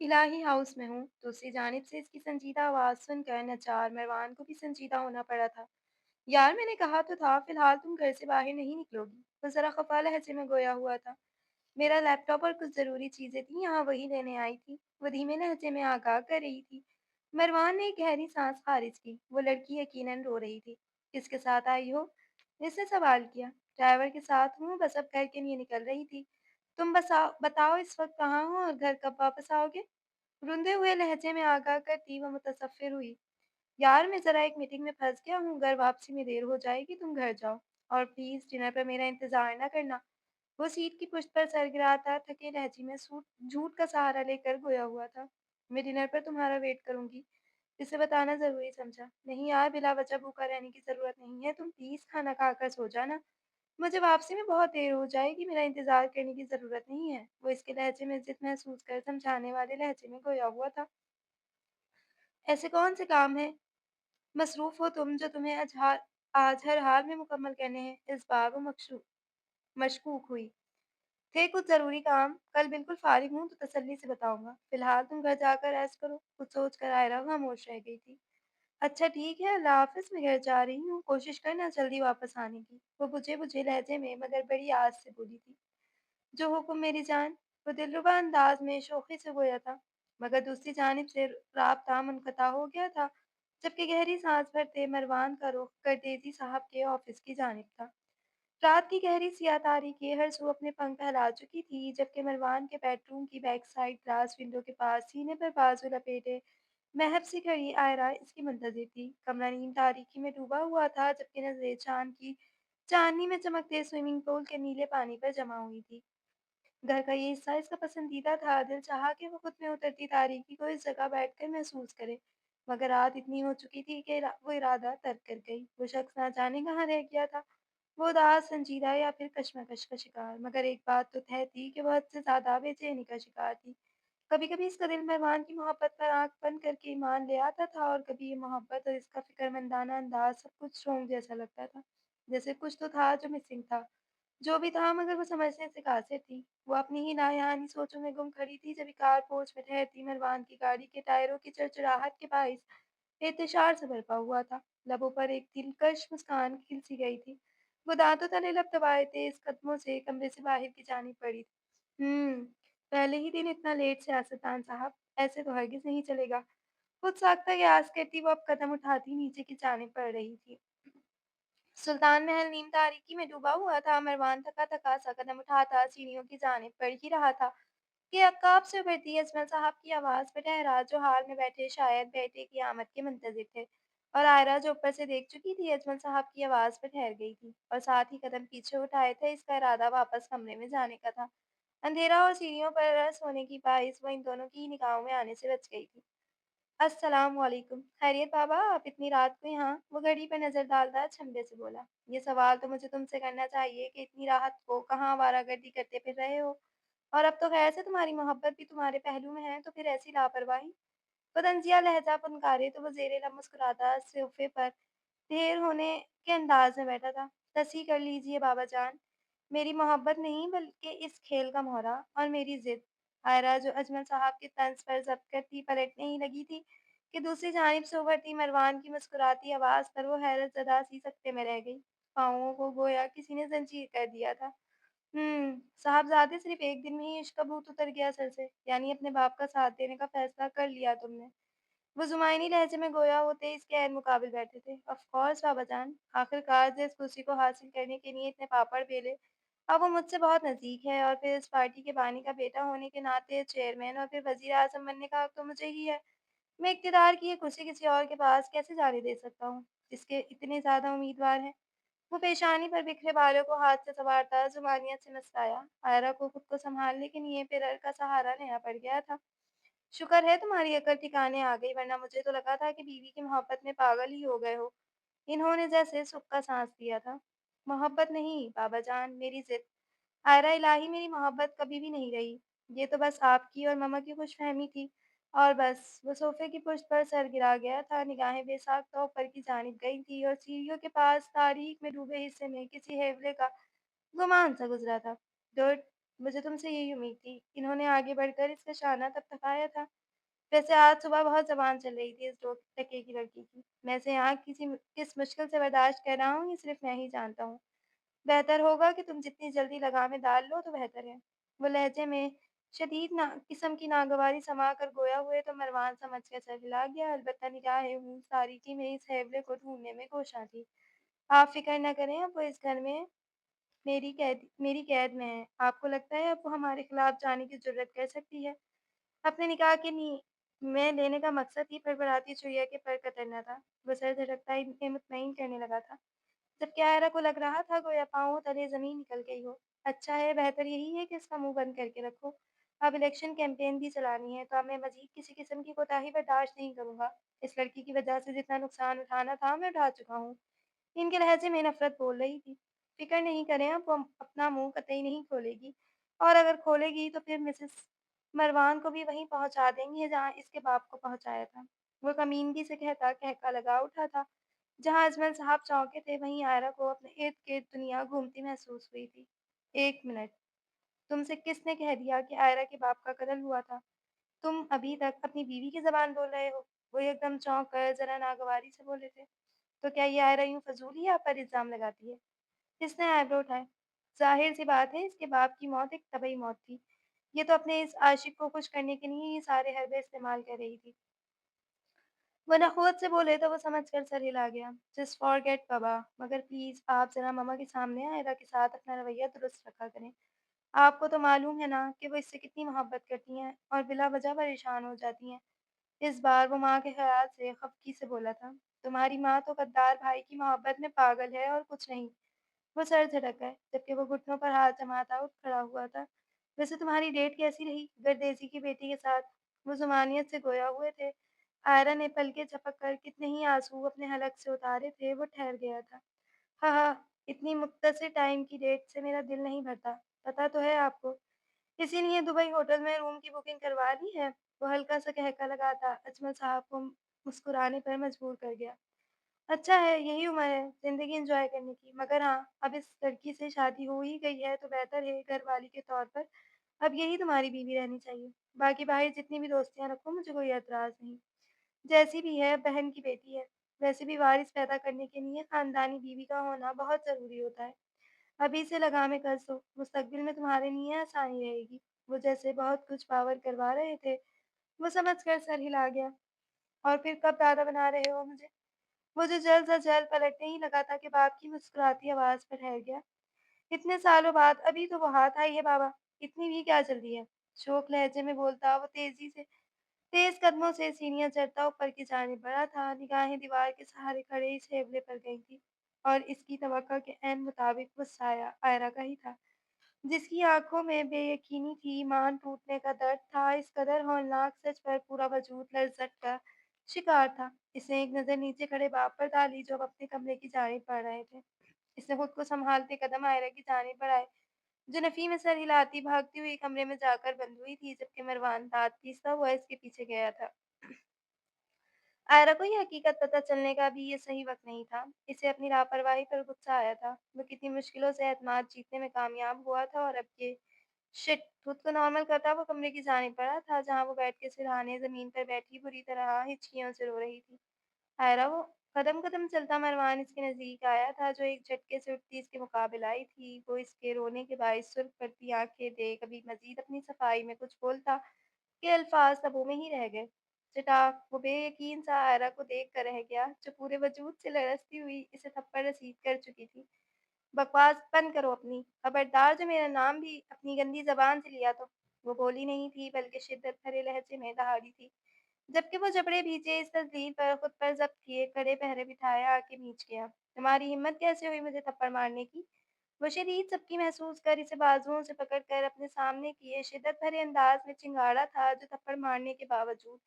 इलाही house में हूँ। दूसरी जानिब से इसकी संजीदा आवाज़ सुनकर नच्चार मरवान को भी संजीदा होना पड़ा था। यार मैंने कहा तो था फिलहाल तुम घर से बाहर नहीं निकलोगी। वो ज़रा खफा लहजे में गोया हुआ था। मेरा लैपटॉप और कुछ ज़रूरी चीज़ें थी, यहाँ वही लेने आई थी। वो धीमे लहजे में आगाह कर रही थी। मरवान ने एक गहरी सांस खारिज की। वो लड़की यकीनन रो रही थी। किसके साथ आई हो? इसने सवाल किया। ड्राइवर के साथ हूँ, बस अब घर के लिए निकल रही थी। तुम बताओ इस वक्त कहाँ हो और घर कब वापस आओगे? रुंधे हुए लहजे में आगाह करती वो मुतसफ़िर हुई। यार मैं ज़रा एक मीटिंग में फँस गया हूँ, घर वापसी में देर हो जाएगी, तुम घर जाओ। और प्लीज़ डिनर पर मेरा इंतज़ार ना करना। वो सीट की पुश्त पर सर गिराता थके लहजे में सूट झूठ का सहारा लेकर गोया हुआ था। मैं डिनर पर तुम्हारा वेट करूँगी। इसे बताना ज़रूरी समझा। नहीं यार, बिला वजह भूखा रहने की ज़रूरत नहीं है, तुम प्लीज़ खाना खाकर सो जाना। मुझे वापसी में बहुत देर हो जाएगी, मेरा इंतज़ार करने की ज़रूरत नहीं है। वो इसके लहजे में ज़िद महसूस कर समझाने वाले लहजे में गोया हुआ था। ऐसे कौन से काम हैं मसरूफ़ हो तुम जो तुम्हें आज हर हाल में मुकम्मल करने हैं? इस बार वो मशकूक हुई। थे कुछ ज़रूरी काम, कल बिल्कुल फ़ारिग हूँ तो तसल्ली से बताऊँगा। फ़िलहाल तुम घर जाकर रेस्ट करो। कुछ सोच कर आयरा खामोश रह गई थी। अच्छा ठीक है, अल्लाह हाफ़िज़, मैं घर जा रही हूँ, कोशिश करना जल्दी वापस आने की। वो बुझे-बुझे लहजे में मगर बड़ी आस से बोली थी। जो हुक्म मेरी जान। वो दिलरुबा अंदाज में शोखी से गोया था, मगर दूसरी जानिब से राबता मुनक़ता हो गया था, जबकि गहरी सांस भरते मरवान का रुख करदेजी साहब के ऑफिस की जानिब था। रात की गहरी सियाह तारीकी हर सू अपने पंख फैला चुकी थी, जबकि मरवान के बेडरूम की बैक साइड ग्लास विंडो के पास सीने पर बाजू लपेटे महब सी खड़ी आयरा इसकी मुंतज़िर थी। कमरा नीम तारीकी में डूबा हुआ था, जबकि नज़रें चाँद की चाँदनी में चमकते स्विमिंग पूल के नीले पानी पर जमा हुई थी। घर का ये हिस्सा इसका पसंदीदा था। दिल चाहा कि वो खुद में उतरती तारीकी को इस जगह बैठकर महसूस करे, मगर रात इतनी हो चुकी थी कि वो इरादा तर्क कर गई। वो शख्स ना जाने कहाँ रह गया था। वो उदास, संजीदा या फिर कशमकश का शिकार। मगर एक बात तो तय थी कि वो हद से ज़्यादा बेचैनी का शिकार थी। कभी-कभी इसका दिल मेहमान की मोहब्बत पर आँख बंद करके ईमान ले आता था, और कभी ये मोहब्बत और इसका फ़िक्रमंदाना अंदाज़ सब कुछ रोंग जैसा लगता था। जैसे कुछ तो था जो मिसिंग था। जो भी था, मगर वो समझने से कासिर थी। वो अपनी ही नायानी सोचों में गुम खड़ी थी, जब कार पोर्च में ठहरती मरवान की गाड़ी के टायरों की चरचराहट के बाइस इंतशार से भरपा हुआ था। लबों पर एक दिलकश मुस्कान खिल सी गई थी। वो दाँतों तले लब दबाए तेज कदमों से कमरे से बाहर की जानिब बढ़ी। पहले ही दिन इतना लेट सियासतदान साहब, ऐसे तो हरगिज़ नहीं चलेगा। खुद साख्ता यास करती वो अब कदम उठाती नीचे की जानिब बढ़ रही थी। सुल्तान महल नीम तारीकी में डूबा हुआ था। मरवान थका-थका सा कदम उठाता सीढ़ियों की जानिब बढ़ ही रहा था कि अक्काब से उभरती अजमल साहब की आवाज़ पे ठहरा, जो हाल में बैठे शायद बेटे की आमद के मुंतज़िर थे। और आयरा जो ऊपर से देख चुकी थी, अजमल साहब की आवाज़ पे ठहर गई थी और साथ ही कदम पीछे उठाए थे। इसका इरादा वापस कमरे में जाने का था। अंधेरा और सीढ़ियों पर रस होने की बाइस वो इन दोनों की निगाहों में आने से बच गई थी। अस्सलाम वालेकुम। खैरियत बाबा, आप इतनी रात को यहाँ? वो घड़ी पर नज़र डालता छंबे से बोला। ये सवाल तो मुझे तुमसे करना चाहिए कि इतनी रात को कहाँ आवारागर्दी करते फिर रहे हो? और अब तो खैर से तुम्हारी मोहब्बत भी तुम्हारे पहलू में है, तो फिर ऐसी लापरवाही? वो तंज़िया लहज़ा फनकारे तो वो ज़ेरे लब मुस्कुराता सोफ़े पर ढेर होने के अंदाज़ में बैठा था। तस्हीह कर लीजिए बाबा जान, मेरी मोहब्बत नहीं बल्कि इस खेल का मोहरा और मेरी ज़िद। आयरा जो अजमल साहब के तंज पर ज़ब्त करती पलटने ही लगी थी कि दूसरी जानिब से उभरती मरवान की मुस्कुराती आवाज़ पर वो हैरत ज़दा सी सकते में रह गई। पाँवों को गोया किसी ने ज़ंजीर कर दिया था। साहबज़ादे, सिर्फ़ एक दिन में ही इश्क का भूत उतर गया सर से, यानी अपने बाप का साथ देने का फ़ैसला कर लिया तुमने। वो ज़ुमाइनी लहजे में गोया होते इसके ऐन मुकाबिल बैठे थे। ऑफ़ कोर्स बाबा जान, आखिरकार जिस खुशी को हासिल करने के लिए इतने पापड़ बेले, अब वो मुझसे बहुत नज़दीक है, और फिर इस पार्टी के बानी का बेटा होने के नाते चेयरमैन और फिर वज़ीर-ए-आज़म बनने का हक़ तो मुझे ही है। मैं इक़्तिदार की ये खुशी किसी और के पास कैसे जाने दे सकता हूँ, जिसके इतने ज़्यादा उम्मीदवार हैं। वो पेशानी पर बिखरे बालों को हाथ से सँवारता ज़ुबानियत से मुस्कुराया। आयरा को खुद को सँभालने के लिए मिरर का सहारा लेना पड़ गया था। शुक्र है तुम्हारी अकल ठिकाने आ गई, वरना मुझे तो लगा था कि बीवी की मोहब्बत में पागल ही हो गए हो। इन्होंने जैसे सुख का साँस लिया था। मोहब्बत नहीं बाबा जान, मेरी ज़िद। आयरा इलाही, मेरी मोहब्बत कभी भी नहीं रही। ये तो बस आपकी और मम्मा की खुशफ़हमी थी, और बस। वो सोफ़े की पुष्ट पर सर गिरा गया था, निगाहें बेसाख्ता ऊपर की जानिब गई थी, और सीढ़ियों के पास तारीक में डूबे हिस्से में किसी हेवले का गुमान सा गुज़रा था। गुड। मुझे तुमसे यही उम्मीद थी। इन्होंने आगे बढ़कर इसका शाना थपथपाया था। वैसे आज सुबह बहुत ज़बान चल रही थी इस 2 टके की लड़की की। मैं इसे यहाँ किस मुश्किल से बर्दाश्त कर रहा हूँ, ये सिर्फ़ मैं ही जानता हूँ। बेहतर होगा कि तुम जितनी जल्दी लगामें डाल लो तो बेहतर है। वो लहजे में शदीद ना किस्म की नागवारी समा कर गोया हुए तो मरवान समझकर सर हिला गया। अलबत्ता निगाहें सारी की मेरी इस हैवले को ढूँढने में कोशां थी। आप फ़िक्र न करें, अब वो इस घर में मेरी कैद में है। आपको लगता है अब वो हमारे खिलाफ जाने की जुर्रत कर सकती है? अपने निकाह के में लेने का मकसद ही फड़फड़ाती चुहिया के पर कतरना था। वो सर झटकता इन्हें मुतमईन करने लगा था, जबकि आयरा को लग रहा था गोया पाँवों तले ज़मीन निकल गई हो। अच्छा है, बेहतर यही है कि इसका मुँह बंद करके रखो। अब इलेक्शन कैंपेन भी चलानी है, तो अब मैं मज़ीद किसी किस्म की कोताही बर्दाश्त नहीं करूँगा। इस लड़की की वजह से जितना नुकसान उठाना था, मैं उठा चुका हूँ। इनके लहजे में नफ़रत बोल रही थी। फ़िक्र नहीं करें, अब वो अपना मुँह कतई नहीं खोलेगी, और अगर खोलेगी तो फिर मिसेस मरवान को भी वहीं पहुँचा देंगे जहाँ इसके बाप को पहुँचाया था। वो कमीनगी से कहता कहका लगा उठा था। जहाँ अजमल साहब चौंके थे, वहीं आयरा को अपने इर्द-गिर्द दुनिया घूमती महसूस हुई थी। 1 मिनट, तुमसे किसने कह दिया कि आयरा के बाप का कत्ल हुआ था? तुम अभी तक अपनी बीवी की ज़बान बोल रहे हो। वो एकदम चौंक कर ज़रा नागवारी से बोले थे। तो क्या ये आयरा यूँ फ़िज़ूल ही आप पर इल्ज़ाम लगाती है? इसने आईब्रो उठाए। ज़ाहिर-सी बात है, इसके बाप की मौत एक तबई मौत थी। ये तो अपने इस आशिक को खुश करने के लिए ये सारे हरबे इस्तेमाल कर रही थी। वो नख़वत से बोले तो वो समझकर सर हिला गया। जस्ट फॉरगेट बाबा, मगर प्लीज़ आप ज़रा मम्मा के सामने आयरा के साथ अपना रवैया दुरुस्त रखा करें। आपको तो मालूम है ना कि वो इससे कितनी मोहब्बत करती हैं और बिला वजह परेशान हो जाती हैं। इस बार वो माँ के ख़्याल से ख़फ़गी से बोला था, तुम्हारी माँ तो गद्दार भाई की मोहब्बत में पागल है और कुछ नहीं। वो सर झटक गए, जबकि वो घुटनों पर हाथ जमाता उठ खड़ा हुआ था। वैसे तुम्हारी डेट कैसी रही गर्देज़ी की बेटी के साथ? वो ज़ुमानियत से गोया हुए थे। आयरा ने पलकें झपक कर कितने ही आँसू अपने हलक से उतारे थे, वो ठहर गया था। हाँ, हाँ, इतनी मुख्तसर टाइम की डेट से मेरा दिल नहीं भरता, पता तो है आपको। इसीलिए दुबई होटल में रूम की बुकिंग करवा ली है। वो हल्का सा कहका लगाता अजमल साहब को मुस्कुराने पर मजबूर कर गया। अच्छा है, यही उम्र है ज़िंदगी एन्जॉय करने की। मगर हाँ, अब इस लड़की से शादी हो ही गई है तो बेहतर है घरवाली के तौर पर अब यही तुम्हारी बीवी रहनी चाहिए। बाकी बाहर जितनी भी दोस्तियाँ रखो, मुझे कोई एतराज़ नहीं। जैसी भी है, बहन की बेटी है। वैसे भी वारिस पैदा करने के लिए ख़ानदानी बीवी का होना बहुत ज़रूरी होता है। अभी से लगामें कस दो, मुस्तकबिल में तुम्हारे लिए आसानी रहेगी। वो जैसे बहुत कुछ पावर करवा रहे थे, वो समझकर सर हिला गया। और फिर कब दादा बना रहे हो मुझे? वो जो जल्द से जल्द पलटने ही लगा था कि बाप की मुस्कुराती आवाज़ पर ठहर गया। इतने सालों बाद अभी तो वो हाथ आई है बाबा, इतनी भी क्या जल्दी है? शोक लहजे में बोलता वो तेज़ कदमों से सीढ़ियाँ चढ़ता ऊपर की जानिब बढ़ा था। निगाहें दीवार के सहारे खड़े इस हेवले पर गई थी, और इसकी तवक्को के ऐन मुताबिक वो साया आयरा का ही था। जिसकी आँखों में बेयकीनी थी, ईमान टूटने का दर्द था, इस कदर हौलनाक सच पर पूरा वजूद लर्ज़त का शिकार था। इसने एक नज़र नीचे खड़े बाप पर डाली, जो अब अपने कमरे की जानिब बढ़ रहे थे। इसने खुद को सँभालते कदम आयरा की जानिब बढ़ाए, जो नफ़ी में सर हिलाती भागती हुई कमरे में जाकर बंद हुई थी, जबकि मरवान दाँत पीसता हुआ इसके पीछे गया था। आयरा को ये हकीकत पता चलने का भी ये सही वक़्त नहीं था। इसे अपनी लापरवाही पर गुस्सा आया था। वो कितनी मुश्किलों से एतमाद जीतने में कामयाब हुआ था, और अब ये शिट! खुद को नॉर्मल करता वो कमरे की जानिब बढ़ा था, जहाँ वो बैठ के सिरहाने ज़मीन पर बैठी बुरी तरह हिचकियों से रो रही थी। आयरा वो कदम-कदम चलता मरवान इसके नज़दीक आया था, जो एक झटके से उठती इसके मुकाबिल आई थी। वो इसके रोने के बाइस सुर्ख़ पड़ती आँखें देख अभी मज़ीद अपनी सफाई में कुछ बोलता के अल्फाज़ तबों में ही रह गए। चटाक वो बेयकीन सा आयरा को देख कर रह गया, जो पूरे वजूद से लरज़ती हुई इसे थप्पड़ रसीद कर चुकी थी। बकवास बंद करो अपनी, खबरदार जो मेरा नाम भी अपनी गंदी ज़बान से लिया तो। वो बोली नहीं थी, बल्कि शिद्दत भरे लहजे में दहाड़ी थी, जबकि वो जबड़े भींचे इस तस्वीर पर खुद पर ज़ब्त किए खड़े पहरे बिठाए आके नीच गया। तुम्हारी हिम्मत कैसे हुई मुझे थप्पड़ मारने की? वो शदीद सबकी महसूस कर इसे बाजुओं से पकड़कर अपने सामने किए शिद्दत भरे अंदाज में चिंगाड़ा था, जो थप्पड़ मारने के बावजूद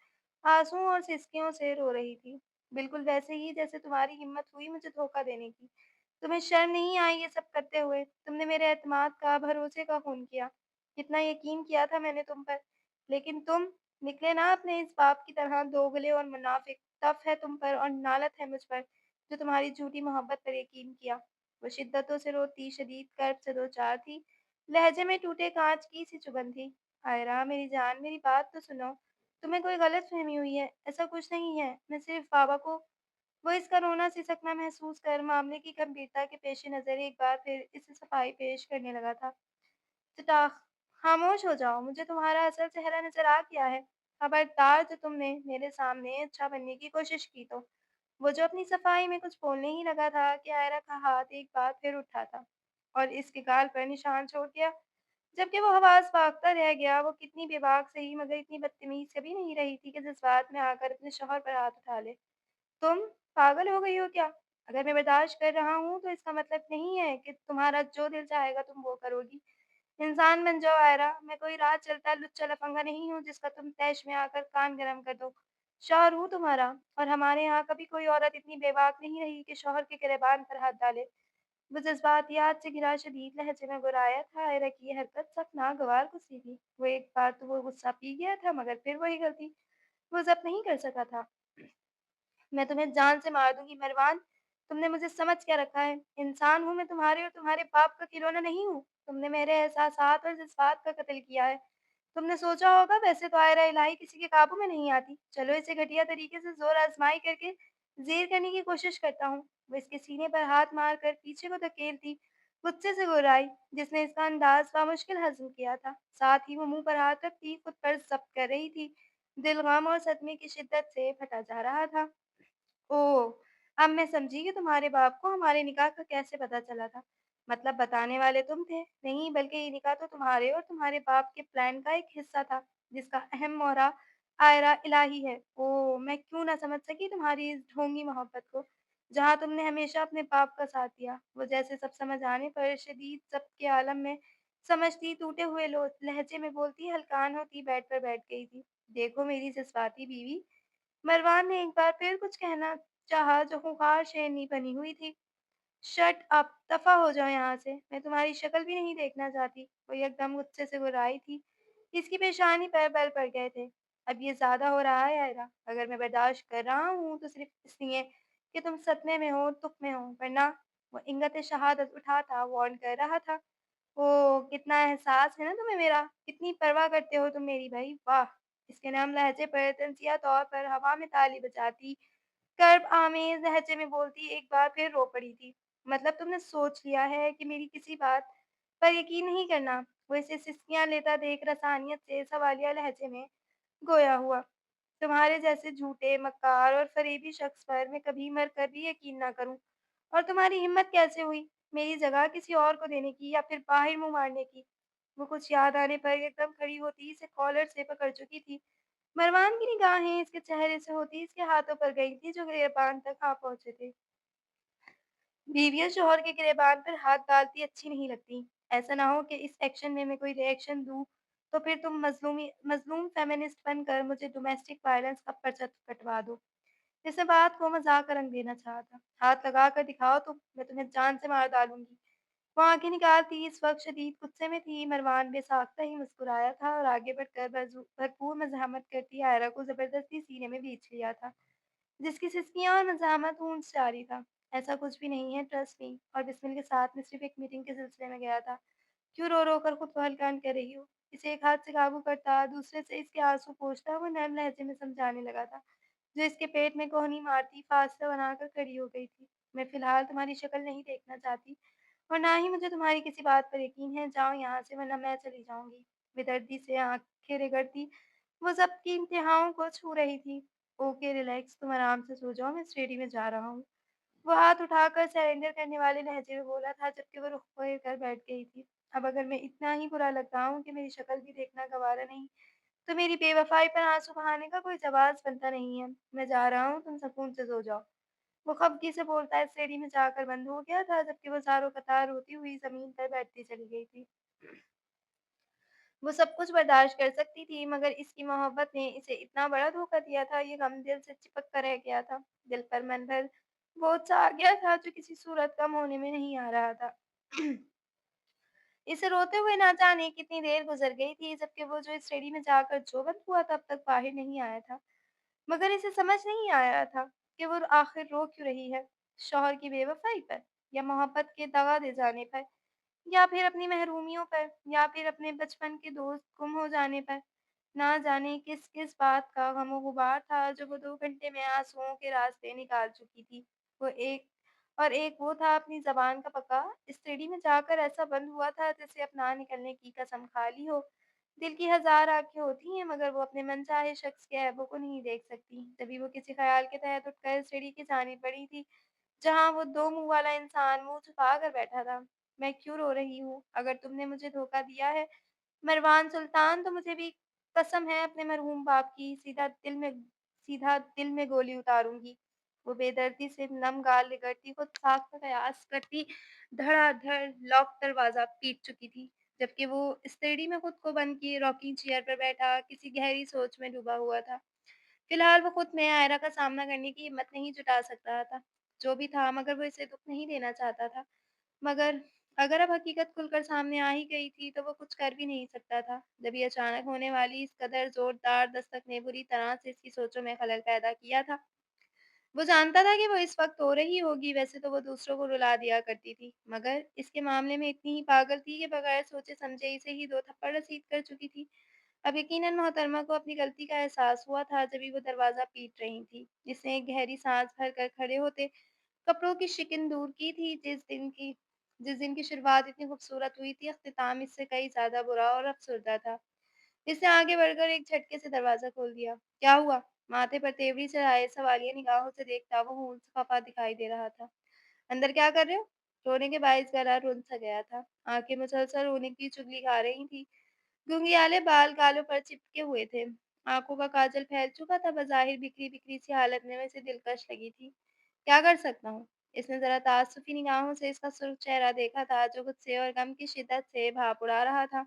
आंसुओं और सिसकियों से रो रही थी। बिल्कुल वैसे ही जैसे तुम्हारी हिम्मत हुई मुझे धोखा देने की। तुम्हें शर्म नहीं आई ये सब करते हुए? तुमने मेरे एतमाद का, भरोसे का खून किया। कितना यकीन किया था मैंने तुम पर। लेकिन तुम निकले ना अपने इस बाप की तरह दोगले और मुनाफिक। तफ़ है तुम पर और नालत है मुझ पर, जो तुम्हारी झूठी मोहब्बत पर यकीन किया। वो शिद्दतों से रोती, शदीद कर्ब से दो चार थी, लहजे में टूटे कांच की सी चुभन थी। आयरा मेरी जान, मेरी बात तो सुनो। तुम्हें कोई गलतफहमी हुई है। ऐसा कुछ नहीं है। मैं सिर्फ बाबा को वो इसका रोना सिसकना महसूस कर मामले की गंभीरता के पेश नज़र एक बार फिर इसे सफाई पेश करने लगा था। चिताख, खामोश हो जाओ, मुझे तुम्हारा असल चेहरा नज़र आ गया है। खबरदार जो तुमने मेरे सामने अच्छा बनने की कोशिश की तो। वो जो अपनी सफाई में कुछ बोलने ही लगा था कि आयरा का हाथ एक बार फिर उठा था और इसके गाल पर निशान छोड़ गया। जबकि वो हवास भागता रह गया, वो कितनी बेबाक सही मगर इतनी बदतमीज कभी नहीं रही थी कि जज्बात में आकर अपने शौहर पर हाथ उठा ले। तुम पागल हो गई हो क्या? अगर मैं बर्दाश्त कर रहा हूँ तो इसका मतलब नहीं है कि तुम्हारा जो दिल चाहेगा तुम वो करोगी। इंसान बन जाओ आयरा, मैं कोई राह चलता लुच्चा लफंगा नहीं हूँ जिसका तुम तैश में आकर कान गरम कर दो। शौहर हूँ तुम्हारा, और हमारे यहाँ कभी कोई औरत इतनी बेबाक नहीं रही कि शौहर के गिरबान पर हाथ डाले। वो जज़्बातियात से घिरा शदीद लहजे में गुर्राया था। आयरा की ये हरकत सख्त नागवार गुस्सी थी। वो एक बार तो वो गुस्सा पी गया था मगर फिर वही गलती वो ज़ब्त नहीं कर सका था। मैं तुम्हें जान से मार दूँगी मरवान। तुमने मुझे समझ क्या रखा है? इंसान हूँ मैं तुम्हारे और तुम्हारे बाप का खिलौना नहीं हूँ। तुमने मेरे एहसासात और जज़्बात का कत्ल किया है। तुमने सोचा होगा वैसे तो आयरा इलाही किसी के काबू में नहीं आती। चलो इसे घटिया तरीके से ज़ोर आज़माई करके ज़ेर करने की कोशिश करता हूँ। वो इसके सीने पर हाथ मारकर पीछे को धकेलती, गुस्से से गुर्राई, जिसने इसका अंदाज़ बामुश्किल हज़म किया था। साथ ही वो मुँह पर हाथ रखती खुद पर ज़ब्त कर रही थी। दिल गम और सदमे की शिद्दत से फटा जा रहा था। ओह! अब मैं समझी कि तुम्हारे बाप को हमारे निकाह का कैसे पता चला था। मतलब बताने वाले तुम थे। नहीं, बल्कि ये निकाह तो तुम्हारे और तुम्हारे बाप के प्लान का एक हिस्सा था, जिसका अहम मोहरा आयरा इलाही है। ओह! मैं क्यों ना समझ सकी तुम्हारी इस ढोंगी मोहब्बत को, जहाँ तुमने हमेशा अपने बाप का साथ दिया। वो जैसे सब समझ आने पर शदीद ज़ब्त के आलम में समझती, टूटे हुए लो लहजे में बोलती, हलकान होती बेड पर बैठ गई थी। देखो मेरी जज़्बाती बीवी, मरवान ने एक बार फिर कुछ कहना चाहा जो खूंखार शेरनी बनी हुई थी। Shut up! दफ़ा हो जाओ यहाँ से, मैं तुम्हारी शक्ल भी नहीं देखना चाहती। वो एकदम गुस्से से गुर्राई थी। इसकी पेशानी पर बल पड़ गए थे। अब ये ज़्यादा हो रहा है आयरा। अगर मैं बर्दाश्त कर रहा हूँ तो सिर्फ़ इसलिए कि तुम सदमे में हो, तुक में हो, वरना वो इंगत-ए-शहादत उठाता वार्न कर रहा था। ओह! कितना एहसास है ना तुम्हें मेरा, कितनी परवाह करते हो तुम मेरी भई, वाह! इसके नम लहज़े पर तंज़िया तौर पर हवा में ताली बजाती, कर्ब आमेज़ लहज़े में बोलती एक बार फिर रो पड़ी थी। मतलब तुमने सोच लिया है कि मेरी किसी बात पर यकीन नहीं करना। वो इसे सिसकियाँ लेता देख रसानियत से सवालिया लहज़े में गोया हुआ। तुम्हारे जैसे झूठे, मक्कार और फ़रेबी शख़्स पर मैं कभी मर कर भी यकीन ना करूँ। और तुम्हारी हिम्मत कैसे हुई मेरी जगह किसी और को देने की या फिर बाहिर मुँह मारने की? वो कुछ याद आने पर एकदम खड़ी होती इसे कॉलर से पकड़ चुकी थी। मरवान की निगाहें इसके चेहरे से होती इसके हाथों पर गई थी जो गिरेबान तक आ पहुँचे थे। बीवियाँ शौहर के गिरेबान पर हाथ डालती अच्छी नहीं लगती। ऐसा ना हो कि इस एक्शन में मैं कोई रिएक्शन दूँ, तो फिर तुम मज़लूम फ़ेमिनिस्ट बनकर मुझे डोमेस्टिक वायलेंस का पर्चा कटवा दो। इसने बात को मज़ाक का रंग देना चाहा था। हाथ लगा कर दिखाओ तो मैं तुम्हें जान से मार डालूँगी। वो आँखें निकालती इस वक़्त शदीद गुस्से में थी। मरवान बेसाख्ता ही मुस्कुराया था और आगे बढ़कर भरपूर मज़ाहमत करती आयरा को ज़बरदस्ती सीने में भींच लिया था, जिसकी सिसकियाँ और मज़ाहमत गूंज जारी था। ऐसा कुछ भी नहीं है, ट्रस्ट मी। और बिस्मिल के साथ मैं सिर्फ़ एक मीटिंग के सिलसिले में गया था। क्यों रो-रो कर खुद को हल्कान कर रही हो? इसे एक हाथ से काबू करता, दूसरे से इसके आँसू पोंछता वो नर्म लहज़े में समझाने लगा था, जो इसके पेट में कोहनी मारती फासला बनाकर खड़ी हो गई थी। मैं फ़िलहाल तुम्हारी शक्ल नहीं देखना चाहती और ना ही मुझे तुम्हारी किसी बात पर यकीन है। जाओ यहाँ से वरना मैं चली जाऊँगी। बेदर्दी से आँखें रगड़ती वो ज़ब्त इंतहाओं को छू रही थी। ओके रिलैक्स, तुम आराम से सो जाओ, मैं स्टडी में जा रहा हूँ। वो हाथ उठाकर सरेंडर करने वाले लहजे में बोला था जबकि वो रुख फेर कर बैठ गई थी। अब अगर मैं इतना ही बुरा लगता हूँ कि मेरी शक्ल भी देखना गवारा नहीं, तो मेरी बेवफ़ाई पर आँसू बहाने का कोई जवाज़ बनता नहीं है। मैं जा रहा हूँ, तुम सुकून से सो जाओ। वो ख़फ़गी से बोलता इस सीढ़ी में जाकर बंद हो गया था जबकि वो ज़ारो-कतार रोती हुई ज़मीन पर बैठती चली गई थी। वो सब कुछ बर्दाश्त कर सकती थी मगर इसकी मोहब्बत ने इसे इतना बड़ा धोखा दिया था, ये गम दिल से चिपक कर रह गया था। दिल पर मंज़र बोझ-सा आ गया था जो किसी सूरत कम होने में नहीं आ रहा था। इसे रोते हुए ना जाने कितनी देर गुज़र गई थी जबकि वो जो इस रेड़ी में जाकर जो बंद हुआ तब तक बाहर नहीं आया था। मगर इसे समझ नहीं आ रहा था कि वो आखिर रो क्यों रही है? शौहर की बेवफ़ाई पर या मोहब्बत के दगा दे जाने पर? یا پھر اپنی محرومیوں پر یا پھر اپنے بچپن کے دوست گم ہو جانے پر۔ نہ جانے کس کس بات کا غم و غبار تھا جو وہ 2 گھنٹے میں آنسوؤں کے راستے نکال چکی تھی۔ وہ ایک وہ تھا اپنی زبان کا پکا، اسٹڈی میں جا کر ایسا بند ہوا تھا جیسے اب نہ نکلنے کی قسم کھا لی ہو۔ دل کی ہزار آنکھیں ہوتی ہیں مگر وہ اپنے من چاہے شخص کے عیبوں کو نہیں دیکھ سکتی۔ تبھی وہ کسی خیال کے تحت اٹھ کر سیڑھی کی جانب بڑھی تھی جہاں وہ 2 منہ والا انسان منہ چھپا کر بیٹھا تھا۔ میں کیوں رو رہی ہوں؟ اگر تم نے مجھے دھوکا دیا ہے مروان سلطان تو مجھے بھی قسم ہے اپنے مرحوم باپ کی سیدھا دل میں گولی اتاروں گی۔ وہ بے دردی سے نم گال رگڑتی خود خاک کا قیاس کرتی دھڑا دھڑ لاک دروازہ پیٹ چکی تھی جبکہ وہ استڑی میں خود کو بند کیے راکنگ چیئر پر بیٹھا کسی گہری سوچ میں ڈوبا ہوا تھا۔ فی الحال وہ خود میں آئرہ کا سامنا کرنے کی ہمت نہیں جٹا سک رہا تھا۔ جو بھی تھا مگر وہ اسے دکھ نہیں دینا چاہتا تھا۔ مگر اگر اب حقیقت کھل کر سامنے آ ہی گئی تھی تو وہ کچھ کر بھی نہیں سکتا تھا۔ جب یہ اچانک ہونے والی اس قدر زوردار دستک نے بری طرح سے اس کی سوچوں میں خلل پیدا کیا تھا۔ وہ جانتا تھا کہ وہ اس وقت ہو رہی ہوگی، ویسے تو وہ دوسروں کو رلا دیا کرتی تھی مگر اس کے معاملے میں اتنی ہی پاگل تھی کہ بغیر سوچے سمجھے اسے ہی 2 تھپڑ رسید کر چکی تھی۔ اب یقیناً محترمہ کو اپنی غلطی کا احساس ہوا تھا جبھی وہ دروازہ پیٹ رہی تھی۔ اس نے ایک گہری سانس بھر کر کھڑے ہوتے کپڑوں کی شکن دور کی تھی جس دن کی شروعات اتنی خوبصورت ہوئی تھی اختتام اس سے کئی زیادہ برا اور افسردہ تھا۔ اس نے آگے بڑھ کر ایک جھٹکے سے دروازہ کھول دیا۔ کیا ہوا؟ ماتھے پر تیوری چڑھائے سوالیہ نگاہوں سے دیکھتا وہ ہون سے خفا دکھائی دے رہا تھا۔ اندر کیا کر رہے ہو؟ رونے کے باعث گلا رن سا گیا تھا۔ آنکھیں مسلسل رونے کی چگلی کھا رہی تھی۔ گھنگھیالے بال گالوں پر چپکے ہوئے تھے۔ آنکھوں کا کاجل پھیل چکا تھا بظاہر بکھری بکھری سی حالت میں اسے دلکش لگی تھی۔ کیا کر سکتا ہوں؟ اس نے ذرا تعسفی نگاہوں سے اس کا سرخ چہرہ دیکھا تھا جو غصے اور غم کی شدت سے بھاپ اڑا رہا تھا۔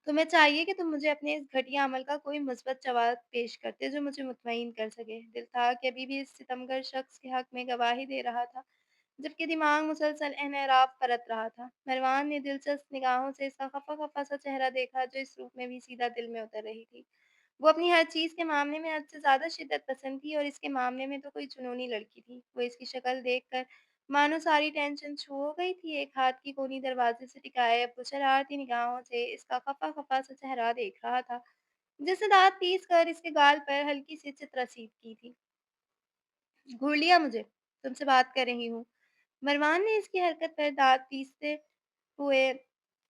تمہیں چاہیے کہ تم مجھے اپنے اس گھٹیا عمل کا کوئی مثبت جواب پیش کرتے جو مجھے مطمئن کر سکے۔ دل تھا کہ ابھی بھی اس ستمگر شخص کے حق میں گواہی دے رہا تھا جبکہ دماغ مسلسل انحراف پرت رہا تھا۔ مروان نے دلچسپ نگاہوں سے اس کا خفا خفا سا چہرہ دیکھا جو اس روپ میں بھی سیدھا دل میں اتر رہی تھی۔ وہ اپنی ہر چیز کے معاملے میں حد سے زیادہ شدت پسند تھی اور اس کے معاملے میں تو کوئی جنونی لڑکی تھی۔ وہ اس کی شکل دیکھ کر مانو ساری ٹینشن چھو ہو گئی تھی۔ ایک ہاتھ کی کونی دروازے سے ٹکائے وہ شرارتی نگاہوں سے اس کا خفا خفا سا چہرہ دیکھ رہا تھا جس نے دانت پیس کر اس کے گال پر ہلکی سی چت رسید کی تھی۔ گھور لیا مجھے؟ تم سے بات کر رہی ہوں۔ مروان نے اس کی حرکت پر دانت پیستے ہوئے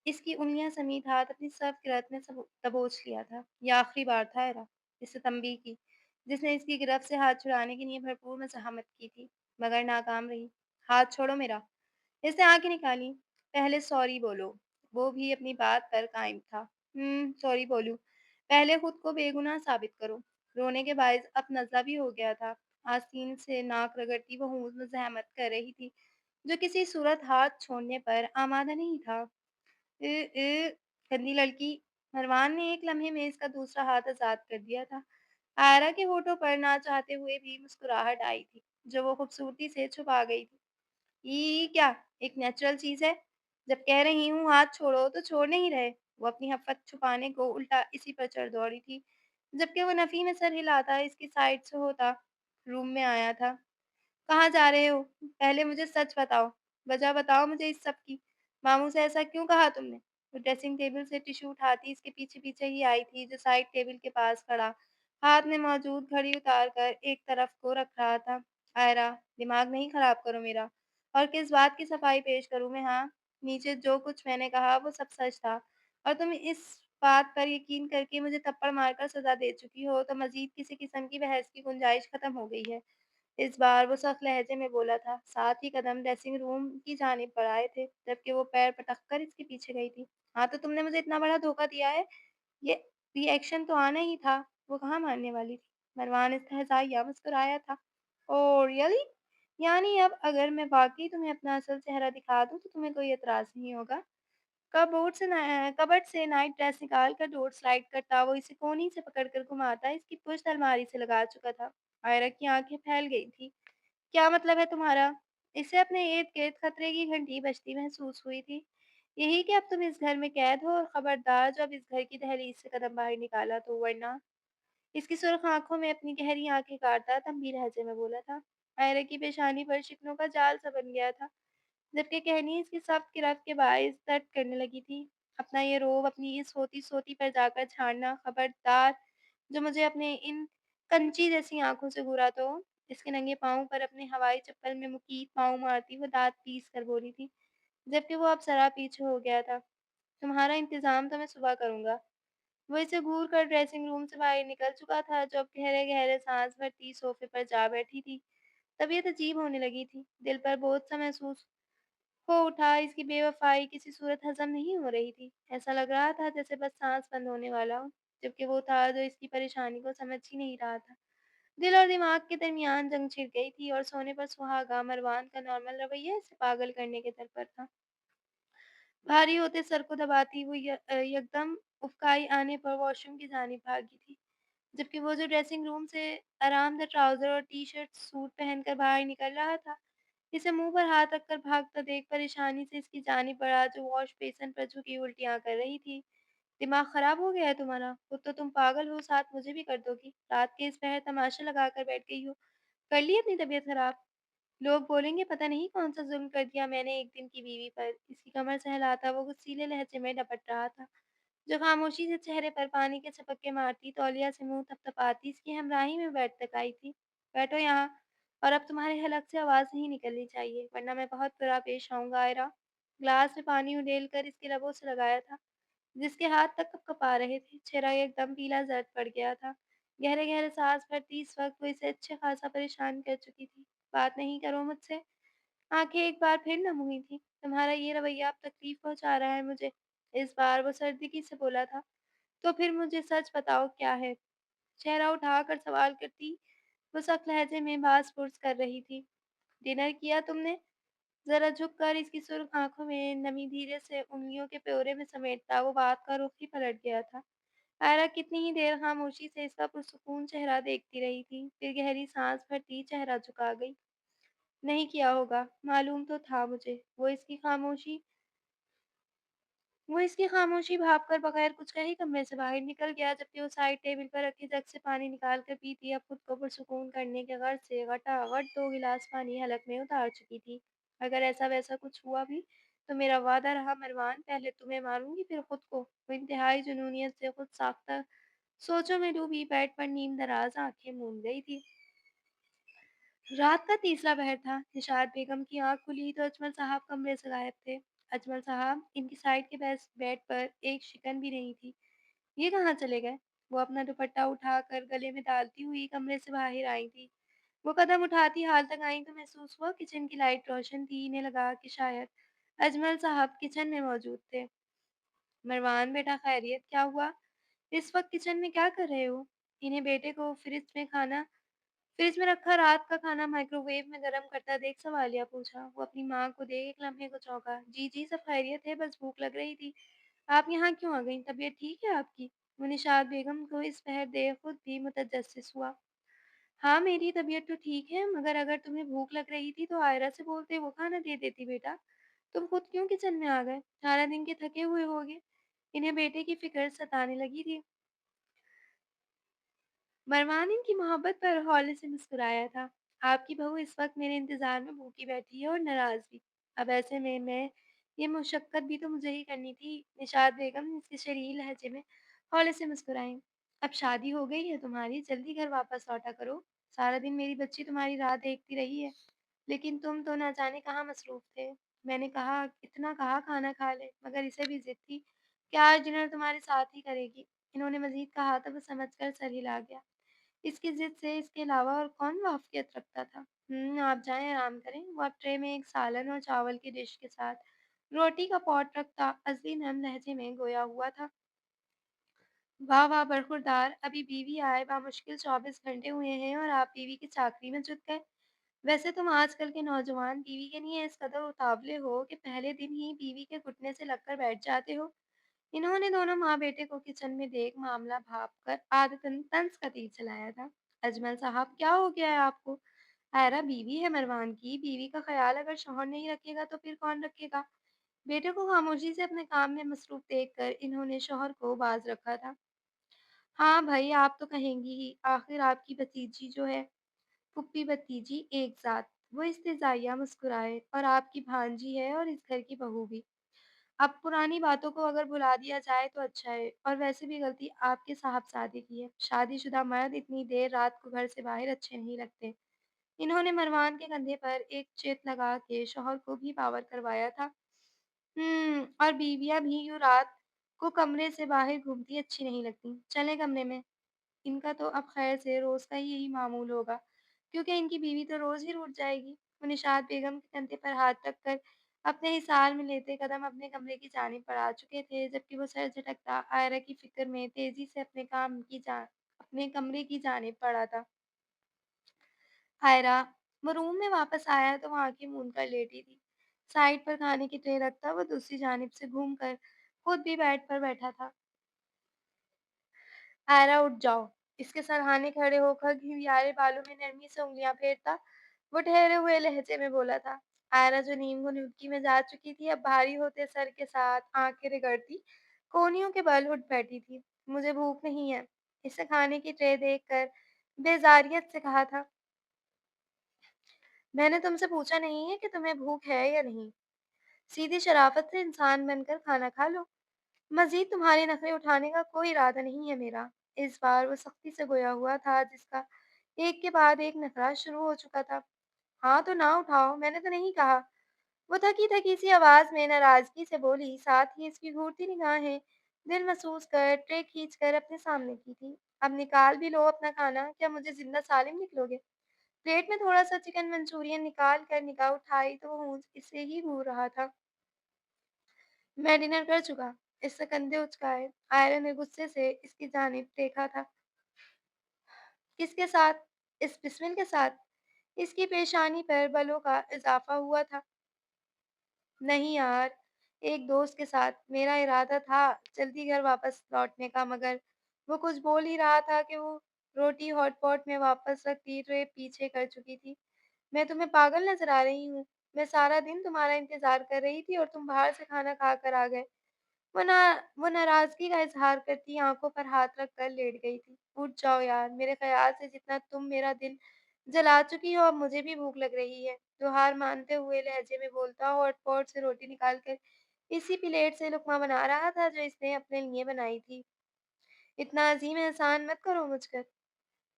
اس کی انگلیاں سمیت ہاتھ اپنی سخت گردن میں دبوچ لیا تھا۔ یہ آخری بار تھا ایرا، اس سے تنبیہ کی جس نے اس کی گرفت سے ہاتھ چھڑانے کے لیے بھرپور مزاحمت کی تھی مگر ناکام رہی۔ ہاتھ چھوڑو میرا۔ اس نے آنکھیں نکالی۔ پہلے سوری بولو۔ وہ بھی اپنی بات پر قائم تھا۔ سوری بولوں۔ پہلے خود کو بے گناہ ثابت کرو۔ رونے کے باعث اب نزلہ بھی ہو گیا تھا۔ آستین سے ناک رگڑتی وہ ہونس مزاحمت کر رہی تھی جو کسی صورت ہاتھ چھوڑنے پر آمادہ نہیں تھا۔ اے اے گندی لڑکی۔ مروان نے ایک لمحے میں اس کا دوسرا ہاتھ آزاد کر دیا تھا۔ آئرہ کے ہونٹوں پر نہ چاہتے ہوئے بھی مسکراہٹ آئی تھی جو وہ خوبصورتی سے چھپا گئی تھی۔ یہ کیا ایک نیچرل چیز ہے؟ جب کہہ رہی ہوں ہاتھ چھوڑو تو چھوڑ نہیں رہے۔ وہ اپنی حفت چھپانے کو الٹا اسی پر چڑھ دوڑی تھی جبکہ وہ نفی میں سر ہلاتا اس کی سائڈ سے ہوتا روم میں آیا تھا۔ کہاں جا رہے ہو؟ پہلے مجھے سچ بتاؤ، وجہ بتاؤ مجھے اس سب کی۔ ماموں سے ایسا کیوں کہا تم نے؟ وہ ڈریسنگ ٹیبل سے ٹیشو اٹھاتی اس کے پیچھے پیچھے ہی آئی تھی جو سائڈ ٹیبل کے پاس کھڑا ہاتھ میں موجود گھڑی اتار کر ایک طرف کو رکھ رہا تھا۔ آئرہ دماغ نہیں خراب کرو میرا۔ اور کس بات کی صفائی پیش کروں میں؟ ہاں نیچے جو کچھ میں نے کہا وہ سب سچ تھا اور تم اس بات پر یقین کر کے مجھے تھپڑ مار کر سزا دے چکی ہو تو مزید کسی قسم کی بحث کی گنجائش ختم ہو گئی ہے۔ اس بار وہ سخت لہجے میں بولا تھا، ساتھ ہی قدم ڈریسنگ روم کی جانب بڑھائے تھے جبکہ وہ پیر پٹک کر اس کے پیچھے گئی تھی۔ ہاں تو تم نے مجھے اتنا بڑا دھوکا دیا ہے، یہ ری ایکشن تو آنا ہی تھا۔ وہ کہاں ماننے والی تھی؟ مروان استہزائیہ مسکرایا تھا۔ او ریئلی؟ یعنی اب اگر میں واقعی تمہیں اپنا اصل چہرہ دکھا دوں تو تمہیں کوئی اعتراض نہیں ہوگا؟ کبرڈ سے نائٹ ڈریس نکال کر ڈور سلائڈ کرتا وہ اسے کونی سے پکڑ کر گھماتا اس کی پشت الماری سے لگا چکا تھا۔ آئرہ کی آنکھیں پھیل گئی تھی۔ کیا مطلب ہے تمہارا؟ اسے اپنے ارد گرد خطرے کی گھنٹی بجتی محسوس ہوئی تھی۔ یہی کہ اب تم اس گھر میں قید ہو اور خبردار جب اس گھر کی دہلیز سے قدم باہر نکالا تو ورنہ۔ اس کی سرخ آنکھوں میں اپنی گہری آنکھیں کاٹتا تنبیہ لہجے میں بولا تھا۔ آئرہ کی پیشانی پر شکنوں کا جال سا بن گیا تھا जबकि कहनी इसकी सख्त गिरफ्त के बायस दर्द करने लगी थी। अपना ये रोब अपनी इस सोती-सोती पर जाकर झाड़ना, खबरदार जो मुझे अपने इन कंची जैसी आँखों से घूरा तो। इसके नंगे पाँव पर अपने हवाई चप्पल में मुकीत पाँव मारती वो दाँत पीस कर बोली थी, जबकि वो अब ज़रा पीछे हो गया था। तुम्हारा इंतज़ाम तो मैं सुबह करूँगा। वो इसे घूर कर ड्रेसिंग रूम से बाहर निकल चुका था, जो अब गहरे-गहरे साँस भरती सोफ़े पर जा बैठी थी। तबीयत अजीब होने लगी थी, दिल पर बोझ-सा महसूस हो उठा, इसकी बेवफ़ाई किसी सूरत हज़म नहीं हो रही थी। ऐसा लग रहा था जैसे बस साँस बंद होने वाला हो, जबकि वो था जो इसकी परेशानी को समझ ही नहीं रहा था। दिल और दिमाग के दरमियान जंग छिड़ गई थी और सोने पर सुहागा मरवान का नॉर्मल रवैया इसे पागल करने के दर पर था। भारी होते सर को दबाती वो यकदम उफ़काई आने पर वॉशरूम की जानिब भागी थी। जबकि वो जो ड्रेसिंग रूम से आरामदार ट्राउज़र और टी-शर्ट सूट पहनकर बाहर निकल रहा था, इसे मुँह पर हाथ रखकर भागता देख परेशानी से इसकी जानिब बढ़ा जो वॉश बेसिन पर झुकी उल्टियाँ कर रही थी। दिमाग खराब हो गया है तुम्हारा? खुद तो तुम पागल हो, साथ मुझे भी कर दोगी। रात के इस पहर तमाशा लगाकर बैठ गई हो। कर ली अपनी तबीयत खराब? लोग बोलेंगे पता नहीं कौन-सा ज़ुल्म कर दिया मैंने एक दिन की बीवी पर। इसकी कमर सहलाता वो गुस्सीले लहजे में डपट रहा था, जो खामोशी से चेहरे पर पानी के झपक्के मारती, तौलिया से मुँह थपथपाती इसकी हमराही में बेड तक आई थी। बैठो यहाँ और अब तुम्हारे हलक से आवाज़ नहीं निकलनी चाहिए, वरना मैं बहुत बुरा पेश आऊँगा आयरा। ग्लास में पानी उंडेल कर इसके लबों से लगाया था, जिसके हाथ तक कँपकपा रहे थे। चेहरा एकदम पीला-ज़र्द पड़ गया था। गहरे-गहरे साँस भरती इस वक़्त वो इसे अच्छे ख़ासा परेशान कर चुकी थी। बात नहीं करो मुझसे। आँखें एक बार फिर नम हुई थीं। तुम्हारा ये रवैया अब तकलीफ़ पहुँचा रहा है मुझे। इस बार वो सर्दगी से बोला था। तो फिर मुझे सच बताओ क्या है? चेहरा उठाकर सवाल करती वो सख्त लहजे में बाँस-पुर्स कर रही थी। डिनर किया तुमने? ज़रा झुककर इसकी सुर्ख़ आँखों में नमी धीरे से उँगलियों के प्योरे में समेटता वो बात का रुख ही पलट गया था। आयरा कितनी ही देर ख़ामोशी से इसका पुरसुकून चेहरा देखती रही थी, फिर गहरी साँस भरती चेहरा झुका गई। नहीं किया होगा, मालूम तो था मुझे। वो इसकी ख़ामोशी भाँप कर बगैर कुछ कहे कमरे से बाहर निकल गया, जबकि वो साइड टेबल पर रखे जग से पानी निकाल कर पीती, अब खुद को पुरसुकून करने के गर्ज से घटाघट 2 गिलास पानी हलक में उतार चुकी थी। अगर ऐसा-वैसा कुछ हुआ भी, तो मेरा वादा रहा मरवान, पहले तुम्हें मारूँगी फिर खुद को। वो इंतहाई जुनूनियत से खुद साख्ता सोचों में डूबी बेड पर नीम दराज़ आँखें मूंद गई थी। रात का तीसरा पहर था। निशात बेगम की आँख खुली तो अजमल साहब कमरे से गायब थे। अजमल साहब, इनकी साइड के बेड पर एक शिकन भी नहीं थी। ये कहाँ चले गए? वो अपना दुपट्टा उठाकर गले में डालती हुई कमरे से बाहर आई थी। वो कदम उठाती हाल तक आईं तो महसूस हुआ किचन की लाइट रोशन थी। इन्हें लगा कि शायद अजमल साहब किचन में मौजूद थे। मरवान बेटा खैरियत क्या हुआ? इस वक्त किचन में क्या कर रहे हो? इन्हें बेटे को फ्रिज में रखा रात का खाना माइक्रोवेव में गरम करता देख सवालिया पूछा। वो अपनी माँ को देख एक लम्हे को चौंका। जी जी सब खैरियत है, बस भूख लग रही थी। आप यहाँ क्यों आ गईं? तबीयत ठीक है आपकी? वो निशात बेगम को इस पहर देख खुद भी मुतजस्सिस हुआ। हाँ मेरी तबीयत तो ठीक है, मगर अगर तुम्हें भूख लग रही थी तो आयरा से बोलते वो खाना दे देती बेटा। तुम खुद क्यों किचन में आ गए? सारा दिन के थके हुए होगे। इन्हें बेटे की फिक्र सताने लगी थी। मरवान इनकी मोहब्बत पर हौले से मुस्कुराया था। आपकी बहू इस वक़्त मेरे इंतज़ार में भूखी बैठी है और नाराज़ भी। अब ऐसे में मैं ये मुशक्कत भी तो मुझे ही करनी थी। निशात बेगम इसके शरीर लहजे में हौले से मुस्कुराईं। अब शादी हो गई है तुम्हारी, जल्दी घर वापस लौटा करो। सारा दिन मेरी बच्ची तुम्हारी राह देखती रही है। लेकिन तुम तो ना जाने कहाँ मसरूफ़ थे। मैंने कहा इतना कहा खाना खा ले, मगर इसे भी ज़िद थी कि आज डिनर तुम्हारे साथ ही करेगी। इन्होंने मज़ीद कहा तो वो समझकर सर हिला गया। इसकी ज़िद से इसके अलावा और कौन वाक़फ़ियत रखता था? आप जाएँ आराम करें। वो अब ट्रे में एक सालन और चावल की डिश के साथ रोटी का पॉट रखता असली नम लहजे में गोया हुआ था। वाह वाह बरखुरदार! अभी बीवी आए बामुश्किल 24 घंटे हुए हैं और आप बीवी की चाकरी में जुट गए। वैसे तुम आजकल के नौजवान बीवी के लिए इस कदर उतावले हो कि पहले दिन ही बीवी के घुटने से लगकर बैठ जाते हो। इन्होंने दोनों माँ-बेटे को किचन में देख मामला भाँप कर आदतन तंज का तीर चलाया था। अजमल साहब क्या हो गया है आपको? आयरा बीवी है मरवान की, बीवी का ख़्याल अगर शौहर नहीं रखेगा तो फिर कौन रखेगा? बेटे को खामोशी से अपने काम में मसरूफ़ देखकर इन्होंने शौहर को बाज़ रखा था। हाँ भई, आप तो कहेंगी ही, आखिर आपकी भतीजी जो है, फूफी भतीजी एक ज़ात। वो इस्तेज़ाइया मुस्कुराए, और आपकी भांजी है और इस घर की बहू भी। अब पुरानी बातों को अगर भुला दिया जाए तो अच्छा है, और वैसे भी गलती आपके साहबजादे की है। शादीशुदा मर्द इतनी देर रात को घर से बाहर अच्छे नहीं लगते। इन्होंने मरवान के कंधे पर एक चित लगा के शौहर को भी बावर करवाया था। और बीवियाँ भी यूँ रात को कमरे से बाहर घूमती अच्छी नहीं लगती। चलें कमरे में। इनका तो अब ख़ैर से रोज़ का ही यही मामूल होगा, क्योंकि इनकी बीवी तो रोज़ ही रूठ जाएगी। वो निशात बेगम के कंधे पर हाथ रख कर अपने हिसार में लेते कदम अपने कमरे की जानिब बढ़ा चुके थे, जबकि वो सर झटकता आयरा की फ़िक्र में तेज़ी से अपने कमरे की जानिब बढ़ा था। आयरा, वो रूम में वापस आया तो वो आँखें मूंद कर लेटी थी। साइड पर खाने की ट्रे रखता वो दूसरी जानिब से घूम कर खुद भी बेड पर बैठा था। आयरा, उठ जाओ। इसके सरहाने खड़े होकर घिमियारे बालों में नरमी से उँगलियां फेरता वो ठहरे हुए लहजे में बोला था। आयरा, जो नींद गुनगुनी में जा चुकी थी, अब भारी होते सर के साथ आंखें रगड़ती कोहनियों के बल उठ बैठी थी। मुझे भूख नहीं है, इसे खाने की ट्रे देखकर बेजारियत से कहा था। मैंने तुमसे पूछा नहीं है कि तुम्हें भूख है या नहीं। सीधी शराफत से इंसान बनकर खाना खा लो। मज़ीद तुम्हारे नखरे उठाने का कोई इरादा नहीं है मेरा। इस बार वो सख्ती से गोया हुआ था, जिसका एक के बाद एक नखरा शुरू हो चुका था। हाँ तो ना उठाओ, मैंने तो नहीं कहा। वो थकी-थकी सी आवाज़ में नाराज़गी से बोली, साथ ही इसकी घूरती निगाहें दिल महसूस कर ट्रे खींच कर अपने सामने की थी। अब निकाल भी लो अपना खाना, क्या मुझे ज़िंदा सालिम निकलोगे? प्लेट में थोड़ा-सा चिकन मंचूरियन निकाल कर निगाह उठाई तो वो मुझ इसे ही घूर रहा था। मैं डिनर कर चुका। इससे कंधे उचकाए आयरा ने गुस्से से इसकी जानिब देखा था। किसके साथ? इस बिस्मिल के साथ? इसकी पेशानी पर बलों का इज़ाफ़ा हुआ था। नहीं यार, एक दोस्त के साथ। मेरा इरादा था जल्दी घर वापस लौटने का, मगर वो कुछ बोल ही रहा था कि वो रोटी हॉटपॉट में वापस रखती ट्रे पीछे कर चुकी थी। मैं तुम्हें पागल नज़र आ रही हूँ? मैं सारा दिन तुम्हारा इंतज़ार कर रही थी और तुम बाहर से खाना खा कर आ गए। वो ना वो नाराज़गी का इज़हार करती आँखों पर हाथ रख कर लेट गई थी। उठ जाओ यार, मेरे ख़्याल से जितना तुम मेरा दिल जला चुकी हो, अब मुझे भी भूख लग रही है। तो हार मानते हुए लहजे में बोलता हॉट-पॉट से रोटी निकाल कर इसी प्लेट से लुक़मा बना रहा था जो इसने अपने लिए बनाई थी। इतना अज़ीम एहसान मत करो मुझ पर।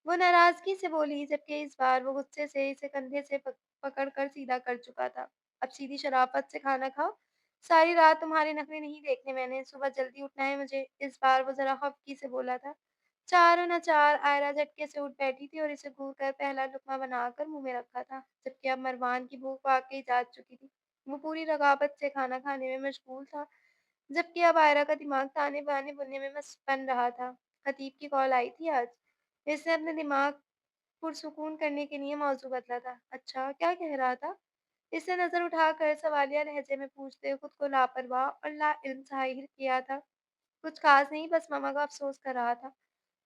वो नाराज़गी से बोली, जबकि इस बार वो गुस्से से इसे कंधे से पकड़ कर सीधा कर चुका था। अब सीधी शराफ़त से खाना खाओ। सारी रात तुम्हारे नखरे नहीं देखने मैंने, सुबह जल्दी उठना है मुझे। इस बार वो ज़रा ख़फ़गी से बोला था। चारों न चार आयरा झटके से उठ बैठी थी और इसे घूर कर पहला लुक़मा बनाकर मुँह में रखा था, जबकि अब मरवान की भूख वाक़ई जाग चुकी थी। वो पूरी रग़ाबत से खाना खाने में मशग़ूल था, जबकि अब आयरा का दिमाग ताने-बाने बुनने में बन रहा था। खतीब की कॉल आई थी आज। इसने अपने दिमाग पुरसुकून करने के लिए मौज़ू बदला था। अच्छा, क्या कह रहा था? इसने नज़र उठाकर सवालिया लहजे में पूछते खुद को लापरवाह और लाइल्म ज़ाहिर किया था। कुछ ख़ास नहीं, बस ममा का अफ़सोस कर रहा था।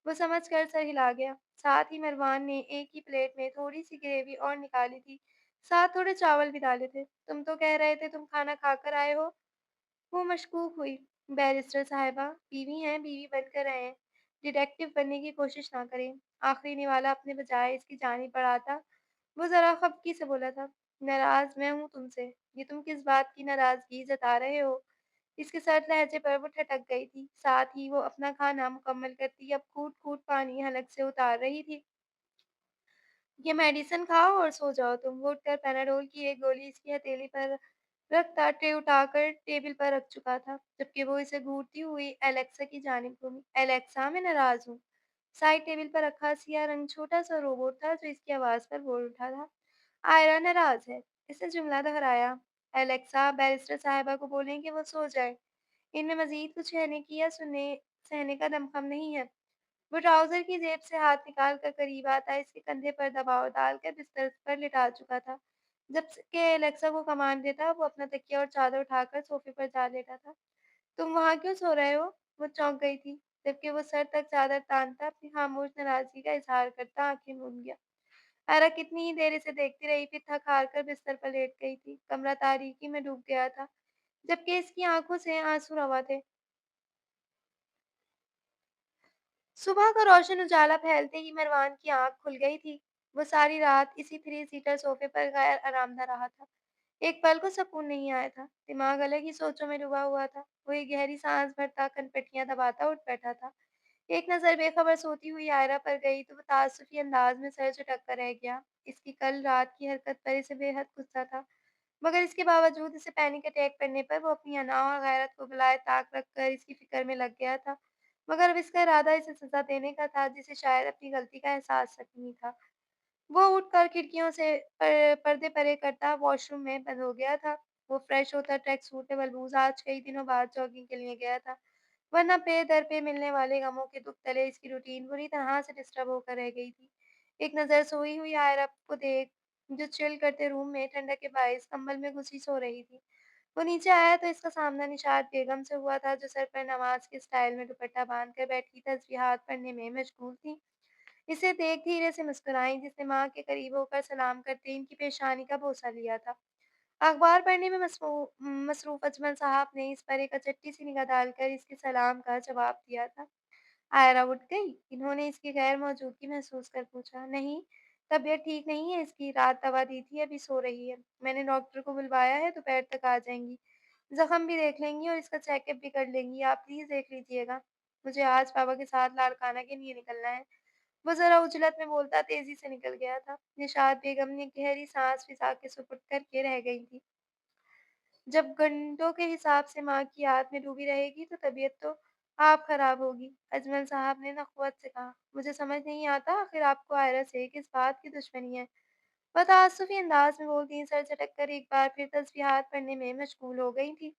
वो समझ कर सर हिला गया। साथ ही मरवान ने एक ही प्लेट में थोड़ी-सी ग्रेवी और निकाली थी, साथ थोड़े चावल भी डाले थे। तुम तो कह रहे थे तुम खाना खाकर आए हो? वो मशकूक हुई। बैरिस्टर साहिबा, बीवी हैं, बीवी बनकर रहें। डिटेक्टिव बनने की कोशिश ना करें। आखिरी निवाला अपने बजाय इसकी जानिब बढ़ाता वो ज़रा ख़फ़गी से बोला था। नाराज़ मैं हूँ तुमसे। ये तुम किस बात की नाराज़गी जता रहे हो? इसके सर्द लहजे पर वो ठठक गई थी। साथ ही वो अपना खाना मुकम्मल करती अब कूट-कूट पानी हलक से उतार रही थी। ये मेडिसिन खाओ और सो जाओ तुम। वो उठकर पैनाडोल की एक गोली इसकी हथेली पर रखता ट्रे उठाकर टेबल पर रख चुका था, जबकि वो इसे घूरती हुई एलेक्सा की जानिब घूमी। एलेक्सा, मैं नाराज़ हूँ। साइड टेबल पर रखा सिया रंग छोटा सा रोबोट था जो इसकी आवाज़ पर बोल उठा था। आयरा नाराज़ है। इसने जुमला दोहराया। एलेक्सा, बैरिस्टर साहिबा को बोलें कि वो सो जाए। इनमें मज़ीद कुछ कहने की या सुनने सहने का दमख़म नहीं है। वो ट्राउज़र की जेब से हाथ निकाल कर करीब आता इसके कंधे पर दबाव डालकर बिस्तर पर लिटा चुका था। जब कि एलेक्सा को कमांड देता, वो अपना तकिया और चादर उठाकर सोफ़े पर जा लेटा था। तुम वहाँ क्यों सो रहे हो? वो चौंक गई थी, जबकि वो सर तक चादर तानता अपनी खामोश नाराज़गी का इज़हार करता आँखें मूंद गया। आयरा कितनी ही देर इसे देखती रही, फिर थक-हार कर बिस्तर पर लेट गई थी। कमरा तारीकी में डूब गया था, जबकि इसकी आँखों से आँसू रवा थे। सुबह का रोशन उजाला फैलते ही मरवान की आँख खुल गई थी। वो सारी रात इसी थ्री सीटर सोफ़े पर गैर आरामदा रहा था। एक पल को सुकून नहीं आया था। दिमाग अलग ही सोचों में डूबा हुआ था। वो एक गहरी साँस भरता, कनपटियाँ दबाता उठ बैठा था। एक नज़र बेखबर सोती हुई आयरा पर गई तो वो ताज्जुबी अंदाज़ में सर झटक कर रह गया। इसकी कल रात की हरकत पर इसे बेहद गुस्सा था, मगर इसके बावजूद इसे पैनिक अटैक करने पर वो अपनी अना और गैरत को गलाए ताक रखकर इसकी फ़िक्र में लग गया था। मगर अब इसका इरादा इसे सज़ा देने का था, जिसे शायद अपनी गलती का एहसास तक नहीं था। वो उठकर खिड़कियों से पर्दे परे करता वॉशरूम में बंद हो गया था। वो फ्रेश होकर ट्रैक सूट में मलबूस आज कई दिनों बाद जॉगिंग के लिए गया था, वरना पे दर पे मिलने वाले गमों के दुख तले इसकी रूटीन बुरी तरह से डिस्टर्ब होकर रह गई थी। एक नज़र सोई हुई आयरा को देख, जो चिल करते रूम में ठंडक के बायस कंबल में घुसी सो रही थी। वो नीचे आया तो इसका सामना निशात बेगम से हुआ था, जो सर पर नमाज के स्टाइल में दुपट्टा बांधकर बैठी तस्बीहात पढ़ने में मशगूल थी। इसे देख धीरे से मुस्कुराई, जिसने माँ के करीब होकर सलाम करते इनकी पेशानी का बोसा लिया था। अखबार पढ़ने में मसरूफ़ अजमल साहब ने इस पर एक अचट्टी सी निगाह डालकर इसके सलाम का जवाब दिया था। आयरा उठ गई। इन्होंने इसकी गैर मौजूदगी महसूस कर पूछा। नहीं, तबीयत ठीक नहीं है इसकी, रात दवा दी थी, अभी सो रही है। मैंने डॉक्टर को बुलवाया है, दोपहर तक आ जाएँगी। ज़ख्म भी देख लेंगी और इसका चेकअप भी कर लेंगी। आप प्लीज़ देख लीजिएगा। मुझे आज पापा के साथ लाड़काना के लिए निकलना है। वो ज़रा उजलत में बोलता तेज़ी से निकल गया था। निशात बेगम ने गहरी साँस फिसा के सुपुर्द करके रह गई थी। जब घंटों के हिसाब से माँ की याद में डूबी रहेगी तो तबीयत तो आप खराब होगी। अजमल साहब ने नख़वत से कहा। मुझे समझ नहीं आता आखिर आपको आयरा से किस बात की दुश्मनी है। वह तआस्सुफ़ी अंदाज़ में बोलती सर झटक कर एक बार फिर तस्बीहात पढ़ने में मशगूल हो गई थी।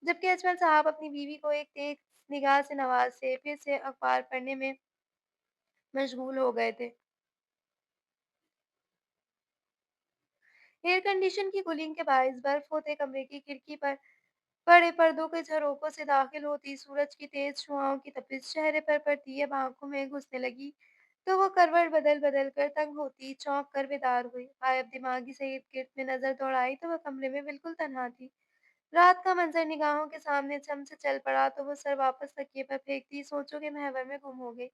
जबकि अजमल साहब अपनी बीवी को एक तेज़ निगाह से नवाज़ते फिर से अखबार पढ़ने में मशगूल हो गए थे। एयर कंडीशन की कूलिंग के बायस बर्फ होते कमरे की खिड़की पर पड़े पर्दों के झरोकों से दाखिल होती सूरज की तेज छुआओं की तपिश चेहरे पर पड़ती अब आंखों में घुसने लगी, तो वो करवट बदल बदल कर तंग होती, चौंक कर बेदार हुई। गायब दिमागी से इर्द गिर्द में नजर दौड़ाई तो वह कमरे में बिल्कुल तन्हा थी। रात का मंजर निगाहों के सामने चम से चल पड़ा तो वो सर वापस तकिए पर फेंकती सोचों के महवर में गुम हो गई।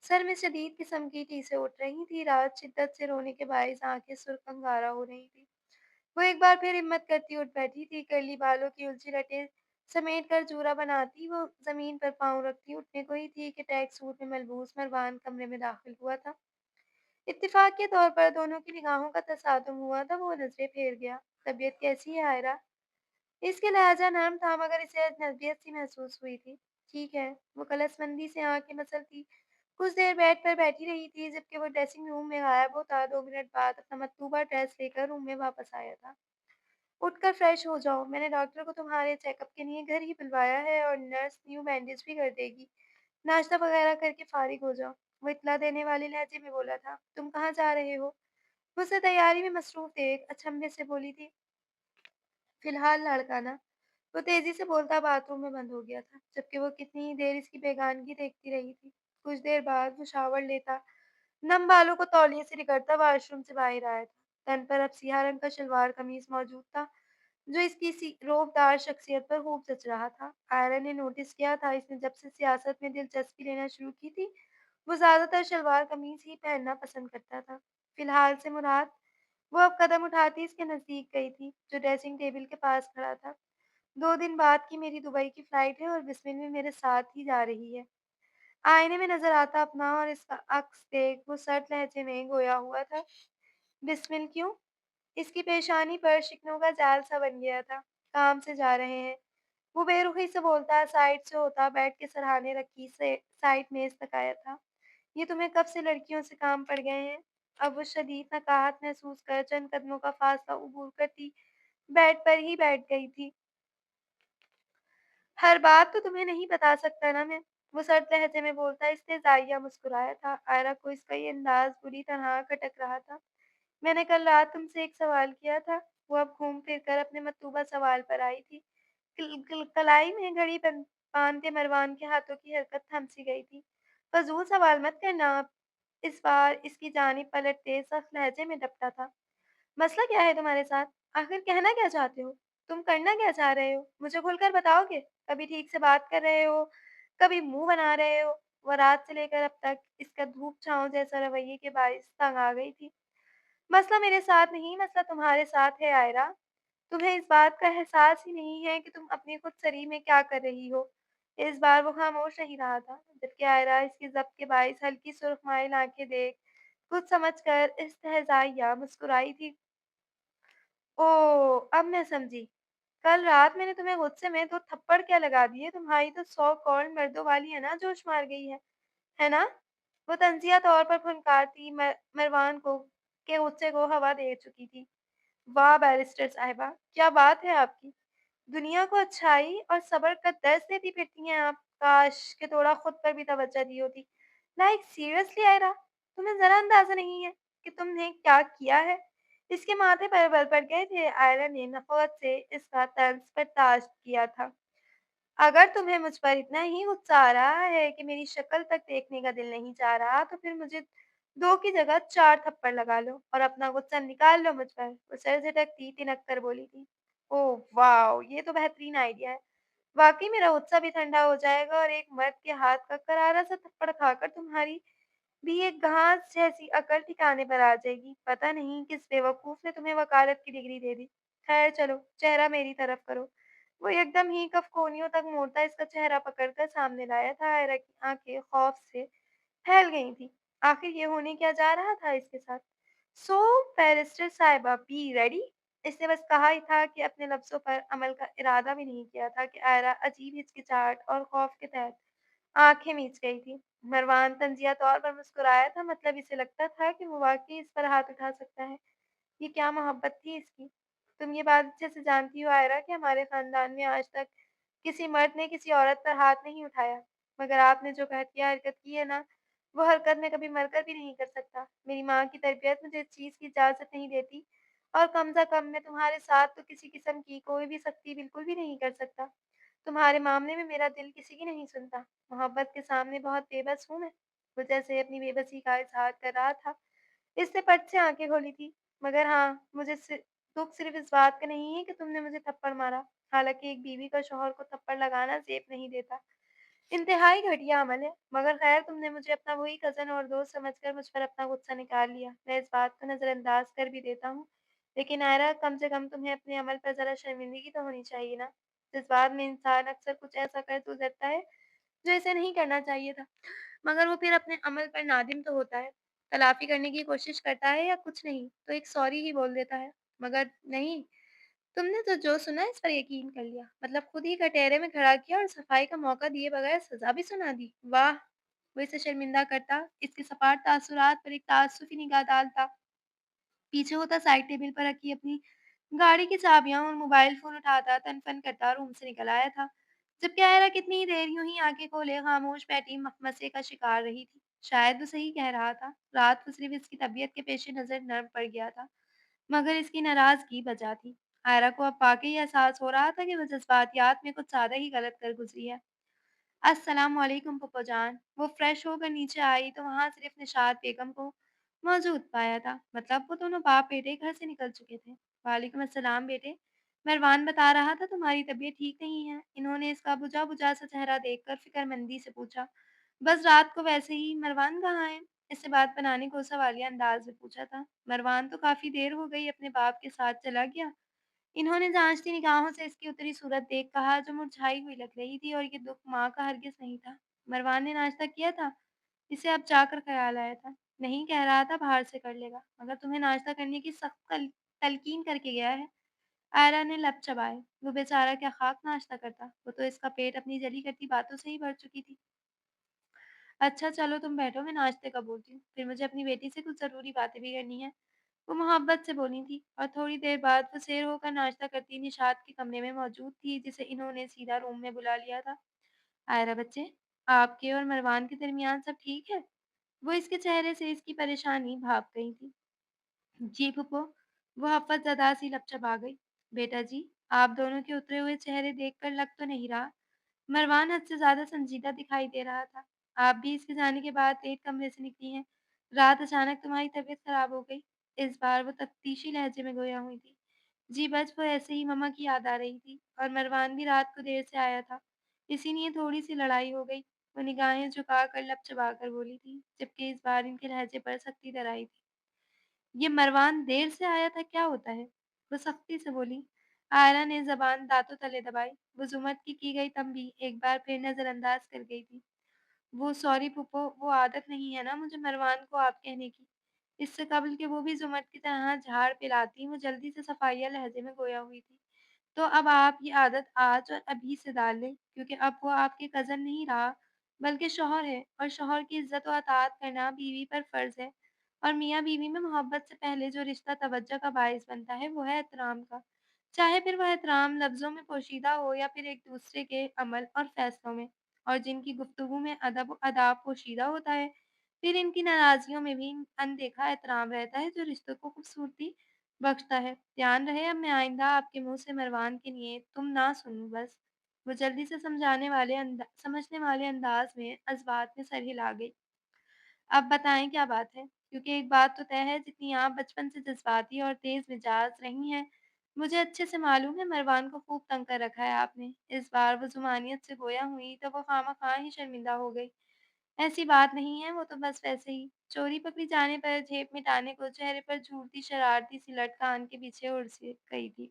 सर में शदीद किस्म की टीसें उठ रही थी, रात शिद्दत से रोने के बायस आंखें सुर्ख अंगारा हो रही थी। वो एक बार फिर हिम्मत करती उठ बैठी थी, कर्ली बालों की उलझी लटें समेट कर जूरा बनाती वो ज़मीन पर पाँव रखती उठने को ही थी कि ट्रैक सूट में मलबूस मरवान कमरे में दाखिल हुआ था। इत्तेफाक के तौर पर दोनों की निगाहों का तसादुम हुआ था, वो नज़रें फेर गया। तबीयत कैसी है आयरा? इसके लहज़ा नर्म था मगर इसे अजनबियत सी महसूस हुई थी। ठीक है, वो कलशमंदी से आँखें मसलती कुछ देर बेड पर बैठी रही थी, जबकि वो ड्रेसिंग रूम में गायब होता 2 मिनट बाद अपना मतलूबा ड्रेस लेकर रूम में वापस आया था। उठकर फ्रेश हो जाओ, मैंने डॉक्टर को तुम्हारे चेकअप के लिए घर ही बुलवाया है और नर्स न्यू बैंडेज भी कर देगी। नाश्ता वगैरह करके फारिग हो जाओ। वो इत्तला देने वाले लहजे में बोला था। तुम कहाँ जा रहे हो? वो उसे तैयारी में मसरूफ़ देख अचंभे से बोली थी। फिलहाल लड़काना। वो तेज़ी से बोलता बाथरूम में बंद हो गया था, जबकि वो कितनी ही देर इसकी बेगानगी देखती रही थी। कुछ देर बाद वो शावर लेता, नम बालों को तौलिए से रगड़ता वॉशरूम से बाहर आया था। तन पर अब सियाह रंग का शलवार कमीज़ मौजूद था, जो इसकी सी रौबदार शख्सियत पर खूब जच रहा था। आयरा ने नोटिस किया था इसने जब से सियासत में दिलचस्पी लेना शुरू की थी, वो ज़्यादातर शलवार कमीज़ ही पहनना पसंद करता था। फिलहाल से मुराद वो अब कदम उठाती इसके नज़दीक गई थी, जो ड्रेसिंग टेबल के पास खड़ा था। 2 दिन बाद की मेरी दुबई की फ्लाइट है और बिस्मिल भी मेरे साथ ही जा रही है। आईने में नज़र आता अपना और इसका अक्स देख वो सर्द लहजे में गोया हुआ था। बिस्मिल क्यों? इसकी पेशानी पर शिकनों का जाल सा बन गया था। काम से जा रहे हैं। वो बेरुखी से बोलता, साइड से होता, बैठ के सरहाने रखी से साइड मेज़ तक आया था। ये तुम्हें कब से लड़कियों से काम पड़ गए हैं? अब वो शदीद नकाहत महसूस कर चंद कदमों का फासला अबूर करती बेड पर ही बैठ गई थी। हर बात तो तुम्हें नहीं बता सकता ना मैं, वो सर्द लहजे में बोलता इसने ज़ाहिया मुस्कुराया था। आयरा को इसका ये अंदाज़ बुरी तरह खटक रहा था। मैंने कल रात तुमसे एक सवाल किया था, वो अब घूम फिर कर अपने मतलूबा सवाल पर आई थी। कलाई में घड़ी बांधते मरवान के हाथों की हरकत थम सी गई थी। फजूल सवाल मत करना आप। इस बार इसकी जानिब पलटते सख्त लहजे में डपटा था। मसला क्या है तुम्हारे साथ? आखिर कहना क्या चाहते हो? तुम करना क्या चाह रहे हो? मुझे खुलकर बताओगे? कभी ठीक से बात कर रहे हो, कभी मुँह बना रहे हो। वो रात से लेकर अब तक इसका धूप-छाँव जैसा रवैये के बाइस तंग आ गई थी। मसला मेरे साथ नहीं, मसला तुम्हारे साथ है आयरा। तुम्हें इस बात का एहसास ही नहीं है कि तुम अपनी खुदसरी में क्या कर रही हो। इस बार वो खामोश नहीं रहा था, जबकि आयरा इसकी ज़ब्त के बाइस हल्की सुरख़माइल आँखें देख कुछ समझकर इस्तहज़ाइया मुस्कुराई थी। ओह! अब मैं समझी। कल रात मैंने तुम्हें गुस्से में 2 थप्पड़ क्या लगा दिए, तुम्हारी तो 100 कौड़ मर्दों वाली अना जोश मार गई है ना? वो तंज़िया तौर पर फुनकारती मरवान को के गुस्से को हवा दे चुकी थी। वाह बैरिस्टर साहिबा, क्या बात है आपकी! दुनिया को अच्छाई और सब्र का दर्स देती फिरती हैं आप। काश कि थोड़ा खुद पर भी तवज्जो दी होती। लाइक सीरियसली आयरा, तुम्हें ज़रा अंदाज़ा नहीं है कि तुमने क्या किया है? इसके माथे पर बल पड़ गए थे। आयरा ने नफ़रत से इसका तर्ज बर्दाश्त किया था। अगर तुम्हें मुझ पर इतना ही गुस्सा आ रहा है कि मेरी शक्ल तक देखने का दिल नहीं चाह रहा, तो फिर मुझे 2 की जगह 4 थप्पड़ लगा लो और अपना गुस्सा निकाल लो मुझ पर। वो सर झटकती तिनक कर बोली थी। Oh wow! ये तो बेहतरीन आइडिया है। वाक़ई मेरा गुस्सा भी ठंडा हो जाएगा और एक मर्द के हाथ का करारा सा थप्पड़ खाकर तुम्हारी भी एक घास जैसी अकल ठिकाने पर आ जाएगी। पता नहीं किस बेवकूफ़ ने तुम्हें वकालत की डिग्री दे दी। ख़ैर चलो, चेहरा मेरी तरफ करो। वो एकदम ही कफ कोहनियों तक मोड़ता इसका चेहरा पकड़कर सामने लाया था। आयरा की आँखें खौफ़ से फैल गई थीं। आखिर ये होने क्या जा रहा था इसके साथ? सो बैरिस्टर साहिबा बी रेडी? इसने बस कहा ही था कि अपने लफ्ज़ों पर अमल का इरादा भी नहीं किया था कि आयरा अजीब हिचकिचाहट और खौफ़ के तहत आँखें मीच गई थी। मरवान तंज़िया तौर पर मुस्कुराया था, मतलब इसे लगता था कि वो वाक़ई इस पर हाथ उठा सकता है। ये क्या मोहब्बत थी इसकी। तुम ये बात अच्छे से जानती हो आयरा कि हमारे ख़ानदान में आज तक किसी मर्द ने किसी औरत पर हाथ नहीं उठाया। मगर आपने जो घटिया हरकत की है ना, वो हरकत मैं कभी मरकर भी नहीं कर सकता। मेरी माँ की तरबियत मुझे इस चीज़ की इजाज़त नहीं देती और कम से कम मैं तुम्हारे साथ तो किसी किस्म की कोई भी सख्ती बिल्कुल भी नहीं कर सकता। तुम्हारे मामले में मेरा दिल किसी की नहीं सुनता। मोहब्बत के सामने बहुत बेबस हूँ मैं। वो जैसे अपनी बेबसी का इज़हार कर रहा था। इसने पट से आँखें खोली थी। मगर हाँ, मुझे दुःख सिर्फ़ इस बात का नहीं है कि तुमने मुझे थप्पड़ मारा। हालाँकि एक बीवी का शौहर को थप्पड़ लगाना ज़ेब नहीं देता। इंतहाई घटिया अमल है। मगर ख़ैर तुमने मुझे अपना वही कज़न और दोस्त समझकर मुझ पर अपना गुस्सा निकाल लिया। मैं इस बात को नज़रअंदाज़ कर भी देता हूँ। लेकिन आयरा, कम से कम तुम्हें अपने अमल पर ज़रा शर्मिंदगी तो होनी चाहिए ना। जज़्बात में इंसान अक्सर कुछ ऐसा कर तो देता है जो इसे नहीं करना चाहिए था। मगर वो फिर अपने अमल पर नादिम तो होता है। तलाफ़ी करने की कोशिश करता है या कुछ नहीं, तो एक सॉरी ही बोल देता है। मगर नहीं, तुमने तो जो सुना इस पर यकीन कर लिया। मतलब खुद ही कटहरे में खड़ा किया और सफाई का मौका दिए बगैर सज़ा भी सुना दी। वाह! वो इसे शर्मिंदा करता, इसके सपाट तासुरात पर एक ताज्जुबी निगाह डालता। पीछे होता साइड टेबल पर रखी अपनी गाड़ी की चाबियाँ और मोबाइल फ़ोन उठाता, तन-तन करता रूम से निकल आया था। जबकि आयरा कितनी ही देर यूँ ही आँखें खोले खामोश बैठी मखमसे का शिकार रही थी। शायद वो सही कह रहा था, रात को सिर्फ़ इसकी तबीयत के पेश नज़र नर्म पड़ गया था, मगर इसकी नाराज़गी बचा थी। आयरा को अब वाक़ई एहसास हो रहा था कि वो जज़्बातियात में कुछ ज़्यादा ही गलत कर गुज़री है। अस्सलाम वालेकुम फूफो जान। वो फ्रेश होकर नीचे आई तो वहाँ सिर्फ निशात बेगम को मौजूद पाया था। मतलब वो दोनों बाप बेटे घर से निकल चुके थे। वालेकुम अस्सलाम बेटे। मरवान बता रहा था तुम्हारी तबीयत ठीक नहीं है। इन्होंने इसका बुझा बुझा सा चेहरा देखकर फिक्रमंदी से पूछा। बस रात को वैसे ही। मरवान कहाँ है? इससे बात बनाने को सवालिया अंदाज में पूछा था। मरवान तो काफी देर हो गई अपने बाप के साथ चला गया। इन्होंने जाँचती निगाहों से इसकी उतरी सूरत देख कहा, जो मुरझाई हुई लग रही थी, और ये दुःख माँ का हरगिज़ नहीं था। मरवान ने नाश्ता किया था? इसे अब जाकर ख़्याल आया था। नहीं, कह रहा था बाहर से कर लेगा, मगर तुम्हें नाश्ता करने की सख्त तलकीन करके गया है। आयरा ने लब चबाए। वो बेचारा क्या ख़ाक नाश्ता करता, वो तो इसका पेट अपनी जली करती बातों से ही भर चुकी थी। अच्छा चलो तुम बैठो, मैं नाश्ते का बोलती हूँ, फिर मुझे अपनी बेटी से कुछ ज़रूरी बातें भी करनी हैं। वो मोहब्बत से बोली थी और थोड़ी देर बाद वो सैर होकर नाश्ता करती निशात के कमरे में मौजूद थी, जिसे इन्होंने सीधा रूम में बुला लिया था। आयरा बच्चे, आपके और मरवान के दरमियान सब ठीक है? वो इसके चेहरे से इसकी परेशानी भाप गई थी। जी फूफो, वो हफ़्फ़त ज़दा सी लपचपा गई। बेटा जी, आप दोनों के उतरे हुए चेहरे देखकर लग तो नहीं रहा। मरवान हद से ज़्यादा संजीदा दिखाई दे रहा था। आप भी इसके जाने के बाद लेट कमरे से निकली हैं। रात अचानक तुम्हारी तबीयत ख़राब हो गई। इस बार वो तफ्तीशी लहजे में गोया हुई थी। जी बस वो ऐसे ही मम्मा की याद आ रही थी और मरवान भी रात को देर से आया था। इसीलिए थोड़ी-सी लड़ाई हो गई। वो निगाहें झुकाकर लब चबाकर बोली थी, जबकि इस बार इनके लहजे पर सख्ती डर आई थी। ये मरवान देर से आया था, क्या होता है? वो सख्ती से बोली। आयरा ने ज़बान दाँतों तले दबाई। वो जुमत की गई तंबीह एक बार फिर नज़रअंदाज कर गई थी। वो सॉरी फूफो, वो आदत नहीं है ना मुझे मरवान को आप कहने की। इससे कबल कि वो भी जुमट की तरह झाड़ पिलाती, वो जल्दी से सफ़ाइया लहज़े में गोया हुई थी। तो अब आप ये आदत आज और अभी से डाल लें, क्योंकि अब वो आपके कज़न नहीं रहा, बल्कि शौहर है और शौहर की इज़्ज़त और अताअत करना बीवी पर फ़र्ज़ है। और मियाँ-बीवी में मोहब्बत से पहले जो रिश्ता तवज्जो का बाइस बनता है, वो है एहतराम का। चाहे फिर वह एहतराम लफ्ज़ों में पोशीदा हो या फिर एक-दूसरे के अमल और फ़ैसलों में। और जिनकी गुफ्तगू में अदब आदाब पोशीदा होता है, फिर इनकी नाराज़गियों में भी अनदेखा एहतराम रहता है, जो रिश्तों को खूबसूरती बख्शता है। ध्यान रहे अब मैं आइंदा आपके मुँह से मरवान के लिए तुम ना सुनूँ बस। वो जल्दी से समझने वाले अंदाज़ में अज़बात में सर हिला गई। अब बताएँ क्या बात है? क्योंकि एक बात तो तय है, जितनी आप बचपन से जज़्बाती और तेज़ मिजाज रही हैं, मुझे अच्छे से मालूम है मरवान को खूब तंग कर रखा है आपने। इस बार वो ज़ुमानियत से गोया हुई तो वो ख़ामख़ाह ही शर्मिंदा हो गई। ऐसी बात नहीं है, वो तो बस वैसे ही। चोरी पकड़ी जाने पर झेप मिटाने को चेहरे पर झूलती शरारती सी लट कान के पीछे उड़ सी गई थी।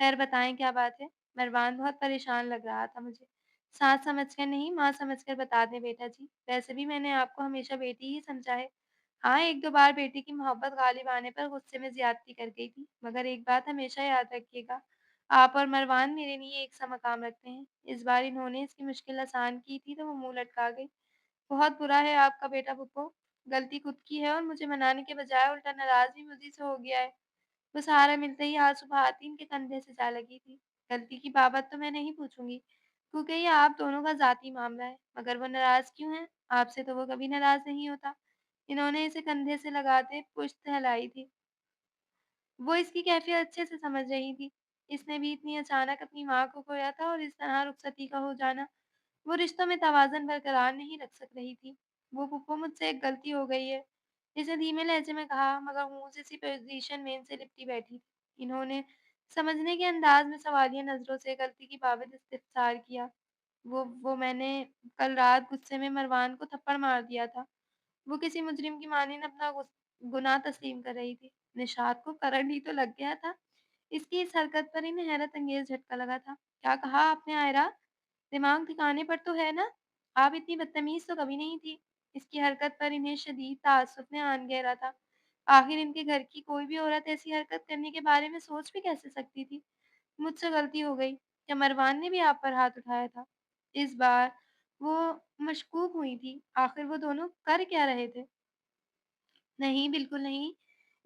खैर बताएँ क्या बात है? मरवान बहुत परेशान लग रहा था मुझे। सास समझकर नहीं, माँ समझकर बता दें बेटा जी। वैसे भी मैंने आपको हमेशा बेटी ही समझा है। हाँ, 1-2 बार बेटी की मोहब्बत गालिब आने पर गुस्से में ज़्यादती कर गई थी। मगर एक बात हमेशा याद रखिएगा, आप और मरवान मेरे लिए एक सा मकाम रखते हैं। इस बार इन्होंने इसकी मुश्किल आसान की थी तो वो मुँह लटका गई। बहुत बुरा है आपका बेटा पुप्पो। गलती खुद की है और मुझे मनाने के बजाय उल्टा नाराज़ भी मुझी से हो गया है। वो सहारा मिलते ही आज सुबह आती इनके कंधे से जा लगी थी। गलती की बाबत तो मैं नहीं पूछूँगी, क्योंकि ये आप दोनों का ज़ाती मामला है। मगर वो नाराज़ क्यों है? आपसे तो वो कभी नाराज़ नहीं होता। इन्होंने इसे कंधे से लगाते पुश्त हिलाई थी। वो इसकी कैफ़ियत अच्छे से समझ रही थी। इसने भी इतनी अचानक अपनी माँ को खोया था और इस तरह रुखसती का हो जाना, वो रिश्तों में तवाज़ुन बरकरार नहीं रख सक रही थी। वो फूफो मुझसे एक गलती हो गई है, इसने धीमे लहजे में कहा, मगर मुँह जैसी पोज़ीशन में इनसे लिपटी बैठी थी। इन्होंने समझने के अंदाज़ में सवालिया नज़रों से गलती की बाबत इस्तफ़सार किया। वो मैंने कल रात गुस्से में मरवान को थप्पड़ मार दिया था। वो किसी मुजरिम की मानिंद अपना गुनाह तस्लीम कर रही थी। निशात को करंट ही तो लग गया था। इसकी इस हरकत पर इन्हें हैरत अंगेज़ झटका लगा था। क्या कहा आपने आयरा? दिमाग ठिकाने पर तो है ना? आप इतनी बदतमीज़ तो कभी नहीं थी। इसकी हरकत पर इन्हें शदीद तअस्सुफ़ ने आन घेरा था। आखिर इनके घर की कोई भी औरत ऐसी हरकत करने के बारे में सोच भी कैसे सकती थी? मुझसे गलती हो गई। क्या मरवान ने भी आप पर हाथ उठाया था? इस बार वो मशकूक हुई थी। आखिर वो दोनों कर क्या रहे थे? नहीं, बिल्कुल नहीं।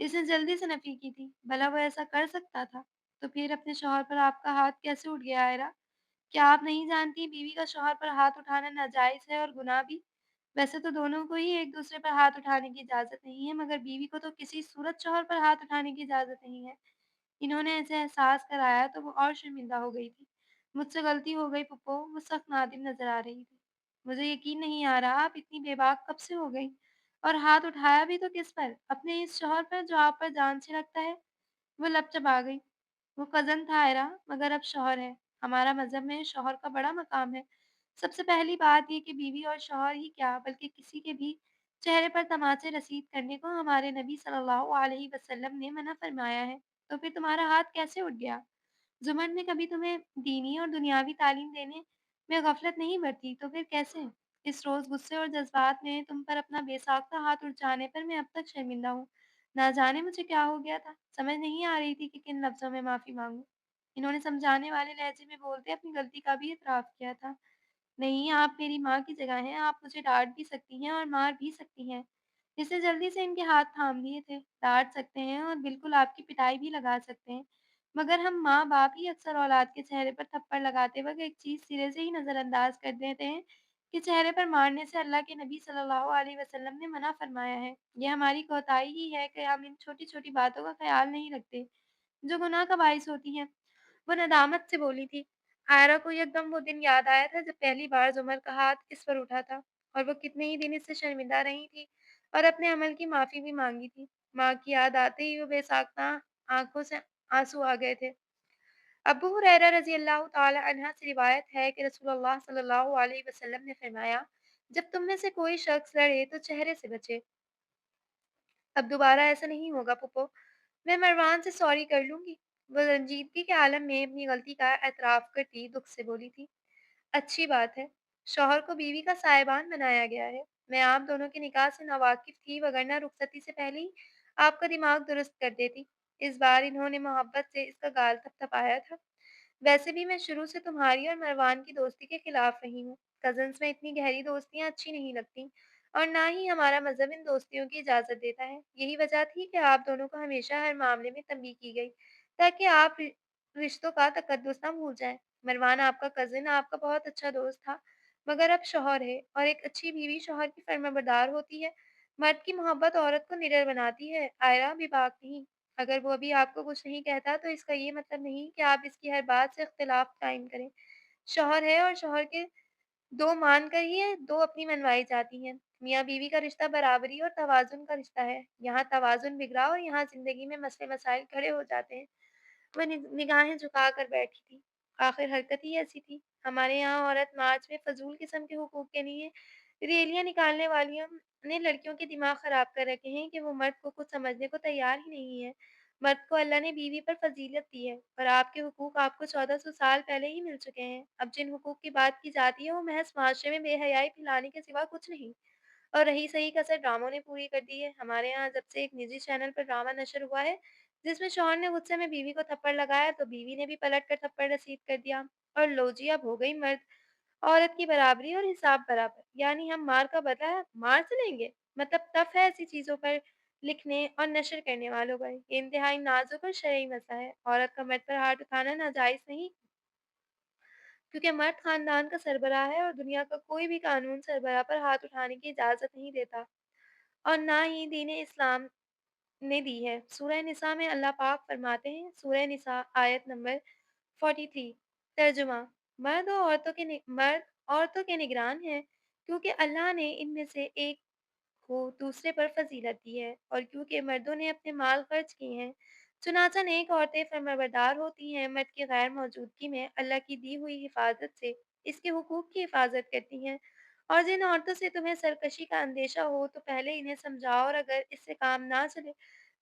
इसने जल्दी से नफ़ी की थी। भला वो ऐसा कर सकता था? तो फिर अपने शौहर पर आपका हाथ कैसे उठ गया आयरा? क्या आप नहीं जानती बीवी का शौहर पर हाथ उठाना नाजायज़ है और गुनाह भी? वैसे तो दोनों को ही एक-दूसरे पर हाथ उठाने की इजाज़त नहीं है, मगर बीवी को तो किसी सूरत शौहर पर हाथ उठाने की इजाज़त नहीं है। इन्होंने ऐसे एहसास कराया तो वो और शर्मिंदा हो गई थी। मुझसे गलती हो गई फूफो, वो सख्त नादिम नज़र आ रही थी। मुझे यकीन नहीं आ रहा आप इतनी बेबाक कब से हो गई? और हाथ उठाया भी तो किस पर? अपने इस शौहर पर जो आप पर जान से रखता है? वो लपचपा गई। वो कज़न था आयरा, मगर अब शौहर है। हमारा मज़हब में शौहर का बड़ा मकाम है। सबसे पहली बात ये कि बीवी और शौहर ही क्या, बल्कि किसी के भी चेहरे पर तमाचे रसीद करने को हमारे नबी सल्लल्लाहु अलैहि वसल्लम ने मना फरमाया है। तो फिर तुम्हारा हाथ कैसे उठ गया? ज़ुमर ने कभी तुम्हें दीनी और दुनियावी तालीम देने में गफ़लत नहीं बरती, तो फिर कैसे? इस रोज़ गुस्से और जज़्बात में तुम पर अपना बेसाख्ता हाथ उठ जाने पर मैं अब तक शर्मिंदा हूँ। ना जाने मुझे क्या हो गया था, समझ नहीं आ रही थी कि किन लफ्ज़ों में माफ़ी माँगूँ। इन्होंने समझाने वाले लहज़े में बोलते अपनी गलती का भी इतराफ़ किया था। नहीं, आप मेरी माँ की जगह हैं, आप मुझे डाँट भी सकती हैं और मार भी सकती हैं। इसने जल्दी से इनके हाथ थाम लिए थे। डाँट सकते हैं और बिल्कुल आपकी पिटाई भी लगा सकते हैं। मगर हम माँ-बाप ही अक्सर औलाद के चेहरे पर थप्पड़ लगाते वक़्त एक चीज़ सिरे से ही नज़रअंदाज़ कर देते हैं कि चेहरे पर मारने से अल्लाह के नबी सल्लल्लाहु अलैहि वसल्लम ने मना फ़रमाया है। ये हमारी कोताही ही है कि हम इन छोटी-छोटी बातों का ख़्याल नहीं रखते, जो गुनाह का बाइस होती हैं। वो नदामत से बोली थी। आयरा को यकदम वो दिन याद आया था जब पहली बार ज़ुमर का हाथ इस पर उठा था और वो कितने ही दिन इससे शर्मिंदा रही थी और अपने अमल की माफ़ी भी माँगी थी। माँ की याद आते ही वो बेसाख्ता आँखों से आँसू आ गए थे। अबू हुरैरा रज़ी अल्लाह तआला अन्हा से रिवायत है कि रसूलुल्लाह सल्लल्लाहु अलैहि वसल्लम ने फरमाया, जब तुम में से कोई शख्स लड़े तो चेहरे से बचे। अब दोबारा ऐसा नहीं होगा फूफो। मैं मरवान से सॉरी कर लूँगी। वो रंजीदगी के आलम में अपनी गलती का एतराफ़ करती दुःख से बोली थी। अच्छी बात है। शौहर को बीवी का साहिबान बनाया गया है। मैं आप दोनों के निकाह से नावाकिफ़ थी, वगरना रुखसती से पहले ही आपका दिमाग दुरुस्त कर देती। इस बार इन्होंने मोहब्बत से इसका गाल थपथपाया था। वैसे भी मैं शुरू से तुम्हारी और मरवान की दोस्ती के खिलाफ रही हूँ। कज़िन्स में इतनी गहरी दोस्तियाँ अच्छी नहीं लगतीं और ना ही हमारा मज़हब इन दोस्तियों की इजाज़त देता है। यही वजह थी कि आप दोनों को हमेशा हर मामले में तंबीह की गई, ताकि आप रिश्तों का तकद्दुस ना भूल जाएँ। मरवान आपका कज़िन आपका बहुत अच्छा दोस्त था, मगर अब शौहर है और एक अच्छी बीवी शौहर की फर्माबरदार होती है। मर्द की मोहब्बत औरत को निडर बनाती है, आयरा बेबाक नहीं। अगर वो अभी आपको कुछ नहीं कहता तो इसका ये मतलब नहीं कि आप इसकी हर बात से इख्तिलाफ़ कायम करें। शौहर है और शौहर के 2 मान कर ही है, 2 अपनी मनवाई जाती हैं। मियाँ-बीवी का रिश्ता बराबरी और तवाज़ुन का रिश्ता है। यहाँ तवाज़ुन बिगड़ा और यहाँ ज़िंदगी में मसले-मसाइल खड़े हो जाते हैं। वह निगाहें झुका कर बैठी थी। आखिर हरकत ही ऐसी थी। हमारे यहाँ औरत मार्च में फ़ज़ूल किस्म के हुकूक के लिए रैलियाँ निकालने वालियों ने लड़कियों के दिमाग ख़राब कर रखे हैं कि वो मर्द को कुछ समझने को तैयार ही नहीं है। मर्द को अल्लाह ने बीवी पर फ़ज़ीलत दी है और आपके हुकूक आपको 1400 साल पहले ही मिल चुके हैं। अब जिन हुकूक की बात की जाती है वो महज़ माशरे में बेहयाई फैलाने के सिवा कुछ नहीं। और रही सही कसर ड्रामों ने पूरी कर दी है। हमारे यहाँ जब से एक निजी चैनल पर ड्रामा नशर हुआ है, जिसमें शौहर ने गुस्से में बीवी को थप्पड़ लगाया, तो बीवी ने भी पलट कर थप्पड़ रसीद कर दिया। और लो जी अब हो गई मर्द औरत की बराबरी और हिसाब बराबर। यानी हम मार का बदला मार से लेंगे। मतलब तफ है ऐसी चीज़ों पर लिखने और नशर करने वालों पर। ये इंतहाई नाजुक और शरई मसला है। औरत का मर्द पर हाथ उठाना नाजायज़ नहीं, क्योंकि मर्द खानदान का सरबराह है और दुनिया का कोई भी कानून सरबराह पर हाथ उठाने की इजाज़त नहीं देता और ना ही दीन इस्लाम ने दी है। सूरह निसा में अल्लाह पाक फरमाते हैं, सूरह निसा आयत नंबर 43, तर्जुमा, मर्द औरतों के निगरान हैं, क्योंकि अल्लाह ने इनमें से एक को दूसरे पर फ़ज़ीलत दी है और क्योंकि मर्दों ने अपने माल खर्च किए हैं, चुनांचे नेक औरतें फ़रमाबरदार होती हैं, मर्द की गैर मौजूदगी में अल्लाह की दी हुई हिफ़ाज़त से इसके हुकूक की हिफ़ाज़त करती हैं। और जिन औरतों से तुम्हें सरकशी का अंदेशा हो, तो पहले इन्हें समझाओ और अगर इससे काम ना चले,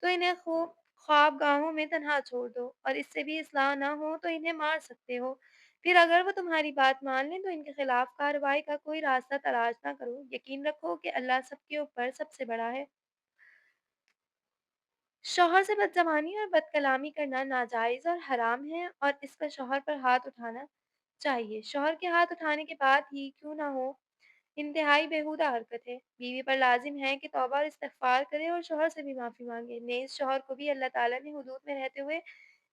तो इन्हें ख्वाबगाहों में तन्हा छोड़ दो और इससे भी इस्लाह ना हो, तो इन्हें मार सकते हो। फिर अगर वो तुम्हारी बात मान लें तो इनके खिलाफ कार्रवाई का कोई रास्ता तलाश ना करो। यकीन रखो कि अल्लाह सबके ऊपर सबसे बड़ा है। शौहर से बदज़बानी और बदकलामी करना नाजायज़ और हराम है और इसका शौहर पर हाथ उठाना चाहिए। शौहर के हाथ उठाने के बाद ही क्यों ना हो, इंतहाई बेहुदा हरकत है। बीवी पर लाज़िम है कि तौबा और इस्तिग़फ़ार करे और शौहर से भी माफ़ी माँगे। नेज़ शौहर को भी अल्लाह ताला ने हुदूद में रहते हुए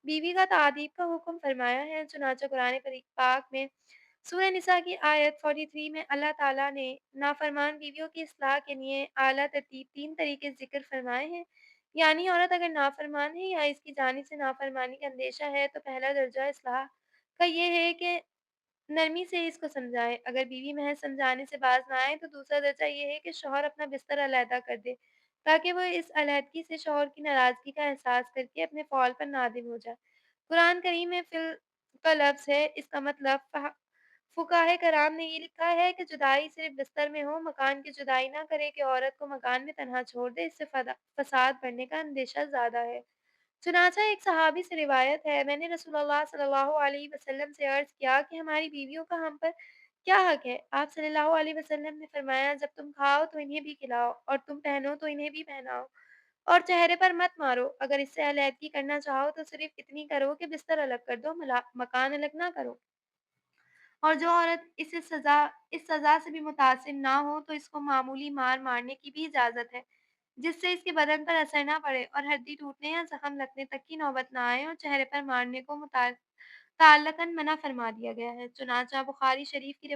बीवी का तादीब का हुक्म फरमाया है। चुनांचे कुरान पाक में सूरह निसा की आयत 43 में अल्लाह ताला ने नाफरमान बीवियों की इस्लाह के लिए आला तरतीब 3 तरीके ज़िक्र फरमाए हैं। यानी औरत अगर नाफरमान है या इसकी जानिब से नाफरमानी का अंदेशा है, तो पहला दर्जा इस्लाह का ये है कि नरमी से इसको समझाएँ। अगर बीवी महज़ समझाने से बाज़ ना आए, तो दूसरा दर्जा ये है कि शौहर अपना बिस्तर अलहदा कर दे, ताकि वो इस अलहदगी से शौहर की नाराज़गी का एहसास करके अपने फ़ौल पर नादिम हो जाए। कुरान करीम में फ़िल का लफ्ज़ है, इसका मतलब फुक़ाहे कराम ने ये लिखा है कि जुदाई सिर्फ़ बिस्तर में हो, मकान की जुदाई ना करे कि औरत को मकान में तन्हा छोड़ दे, इससे फ़साद बढ़ने का अंदेशा ज़्यादा है। चुनांचे एक सहाबी से रिवायत है, मैंने रसूलुल्लाह सल्लल्लाहु अलैहि वसल्लम से अर्ज़ किया कि हमारी बीवियों का हम पर क्या हक़ है? आप सल्लल्लाहु अलैहि वसल्लम ने फरमाया, जब तुम खाओ तो इन्हें भी खिलाओ और तुम पहनो तो इन्हें भी पहनाओ और चेहरे पर मत मारो। अगर इससे अलैहदगी करना चाहो तो सिर्फ़ इतनी करो कि बिस्तर अलग कर दो, मकान अलग ना करो। और जो औरत इस सज़ा से भी मुतासिर ना हो, तो इसको मामूली मार मारने की भी इजाज़त है, जिससे इसके बदन पर असर ना पड़े और हड्डी टूटने या ज़ख्म लगने तक की नौबत ना आए और चेहरे पर मारने को ताल्लकन मना फरमा दिया गया है। चुनांचे बुखारी शरीफ की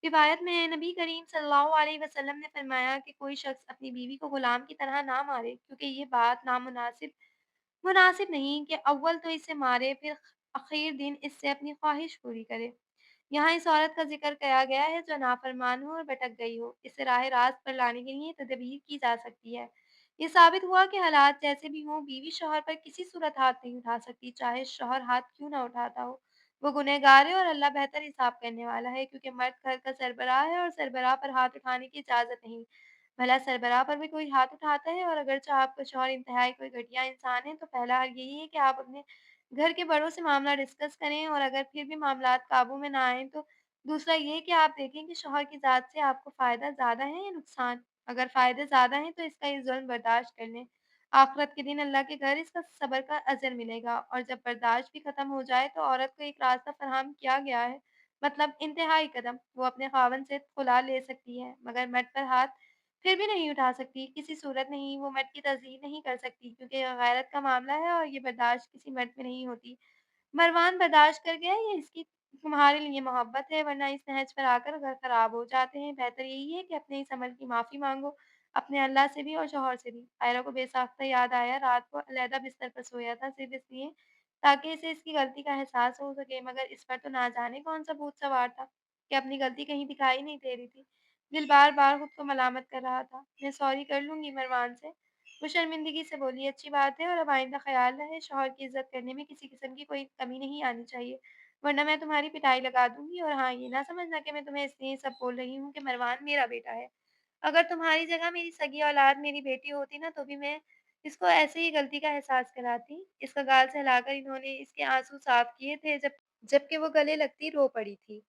रिवायत में नबी करीम सल्लल्लाहु अलैहि वसल्लम ने फरमाया कि कोई शख्स अपनी बीवी को गुलाम की तरह ना मारे, क्योंकि ये बात मुनासिब नहीं कि अव्वल तो इसे मारे, फिर आखिर दिन इससे अपनी ख्वाहिश पूरी करे। यहाँ इस औरत का ज़िक्र किया गया है जो नाफरमान हो और भटक गई हो। इसे राह रास्त पर लाने के लिए तदबीर की जा सकती है। ये साबित हुआ कि हालात जैसे भी हों, बीवी शौहर पर किसी सूरत हाथ नहीं उठा सकती, चाहे शौहर हाथ क्यों ना उठाता हो। वो गुनहगार है और अल्लाह बेहतर हिसाब करने वाला है, क्योंकि मर्द घर का सरबराह है और सरबराह पर हाथ उठाने की इजाज़त नहीं। भला सरबराह पर भी कोई हाथ उठाता है, और अगरचे आपका शौहर इंतहाई कोई घटिया इंसान है, तो पहला हल यही है कि आप अपने घर के बड़ों से मामला डिस्कस करें, और अगर फिर भी मामलात काबू में ना आएँ, तो दूसरा ये कि आप देखें कि शौहर की ज़ात से आपको फ़ायदा ज़्यादा है या नुकसान? अगर फ़ायदे ज़्यादा हैं, तो इसका ये ज़ुल्म बर्दाश्त कर लें। आखिरत के दिन अल्लाह के घर इसका सब्र का अजर मिलेगा, और जब बर्दाश्त भी ख़त्म हो जाए, तो औरत को एक रास्ता फ़राहम किया गया है, मतलब इंतहाई कदम। वो अपने ख़ावंद से खुला ले सकती है, मगर मर्द पर हाथ फिर भी नहीं उठा सकती, किसी सूरत नहीं। वो मर्द की तज़लील नहीं कर सकती, क्योंकि ये गैरत का मामला है और ये बर्दाश्त किसी मर्द में नहीं होती। मरवान बर्दाश्त कर गया, ये इसकी तुम्हारे लिए मोहब्बत है, वरना इस नहज पर आकर घर खराब हो जाते हैं। बेहतर यही है कि अपने इस अमल की माफ़ी माँगो, अपने अल्लाह से भी और शौहर से भी। आयरा को बेसाख्ता याद आया, रात को अलहदा बिस्तर पर सोया था, सिर्फ़ इसलिए ताकि इसे इसकी गलती का एहसास हो सके, मगर इस पर तो ना जाने कौन-सा भूत सवार था कि अपनी गलती कहीं दिखाई नहीं दे रही थी। दिल बार-बार खुद को मलामत कर रहा था। मैं सॉरी कर लूँगी मरवान से। वो शर्मिंदगी से बोली, अच्छी बात है, और अब आइंदा ख़्याल रहे, शौहर की इज़्ज़त करने में किसी किस्म की कोई कमी नहीं आनी चाहिए, वरना मैं तुम्हारी पिटाई लगा दूँगी। और हाँ, ये ना समझना कि मैं तुम्हें इसलिए ये सब बोल रही हूँ कि मरवान मेरा बेटा है। अगर तुम्हारी जगह मेरी सगी औलाद मेरी बेटी होती ना, तो भी मैं इसको ऐसे ही गलती का एहसास कराती। इसका गाल सहलाकर इन्होंने इसके आँसू साफ़ किए थे, जबकि वो गले लगती रो पड़ी थी।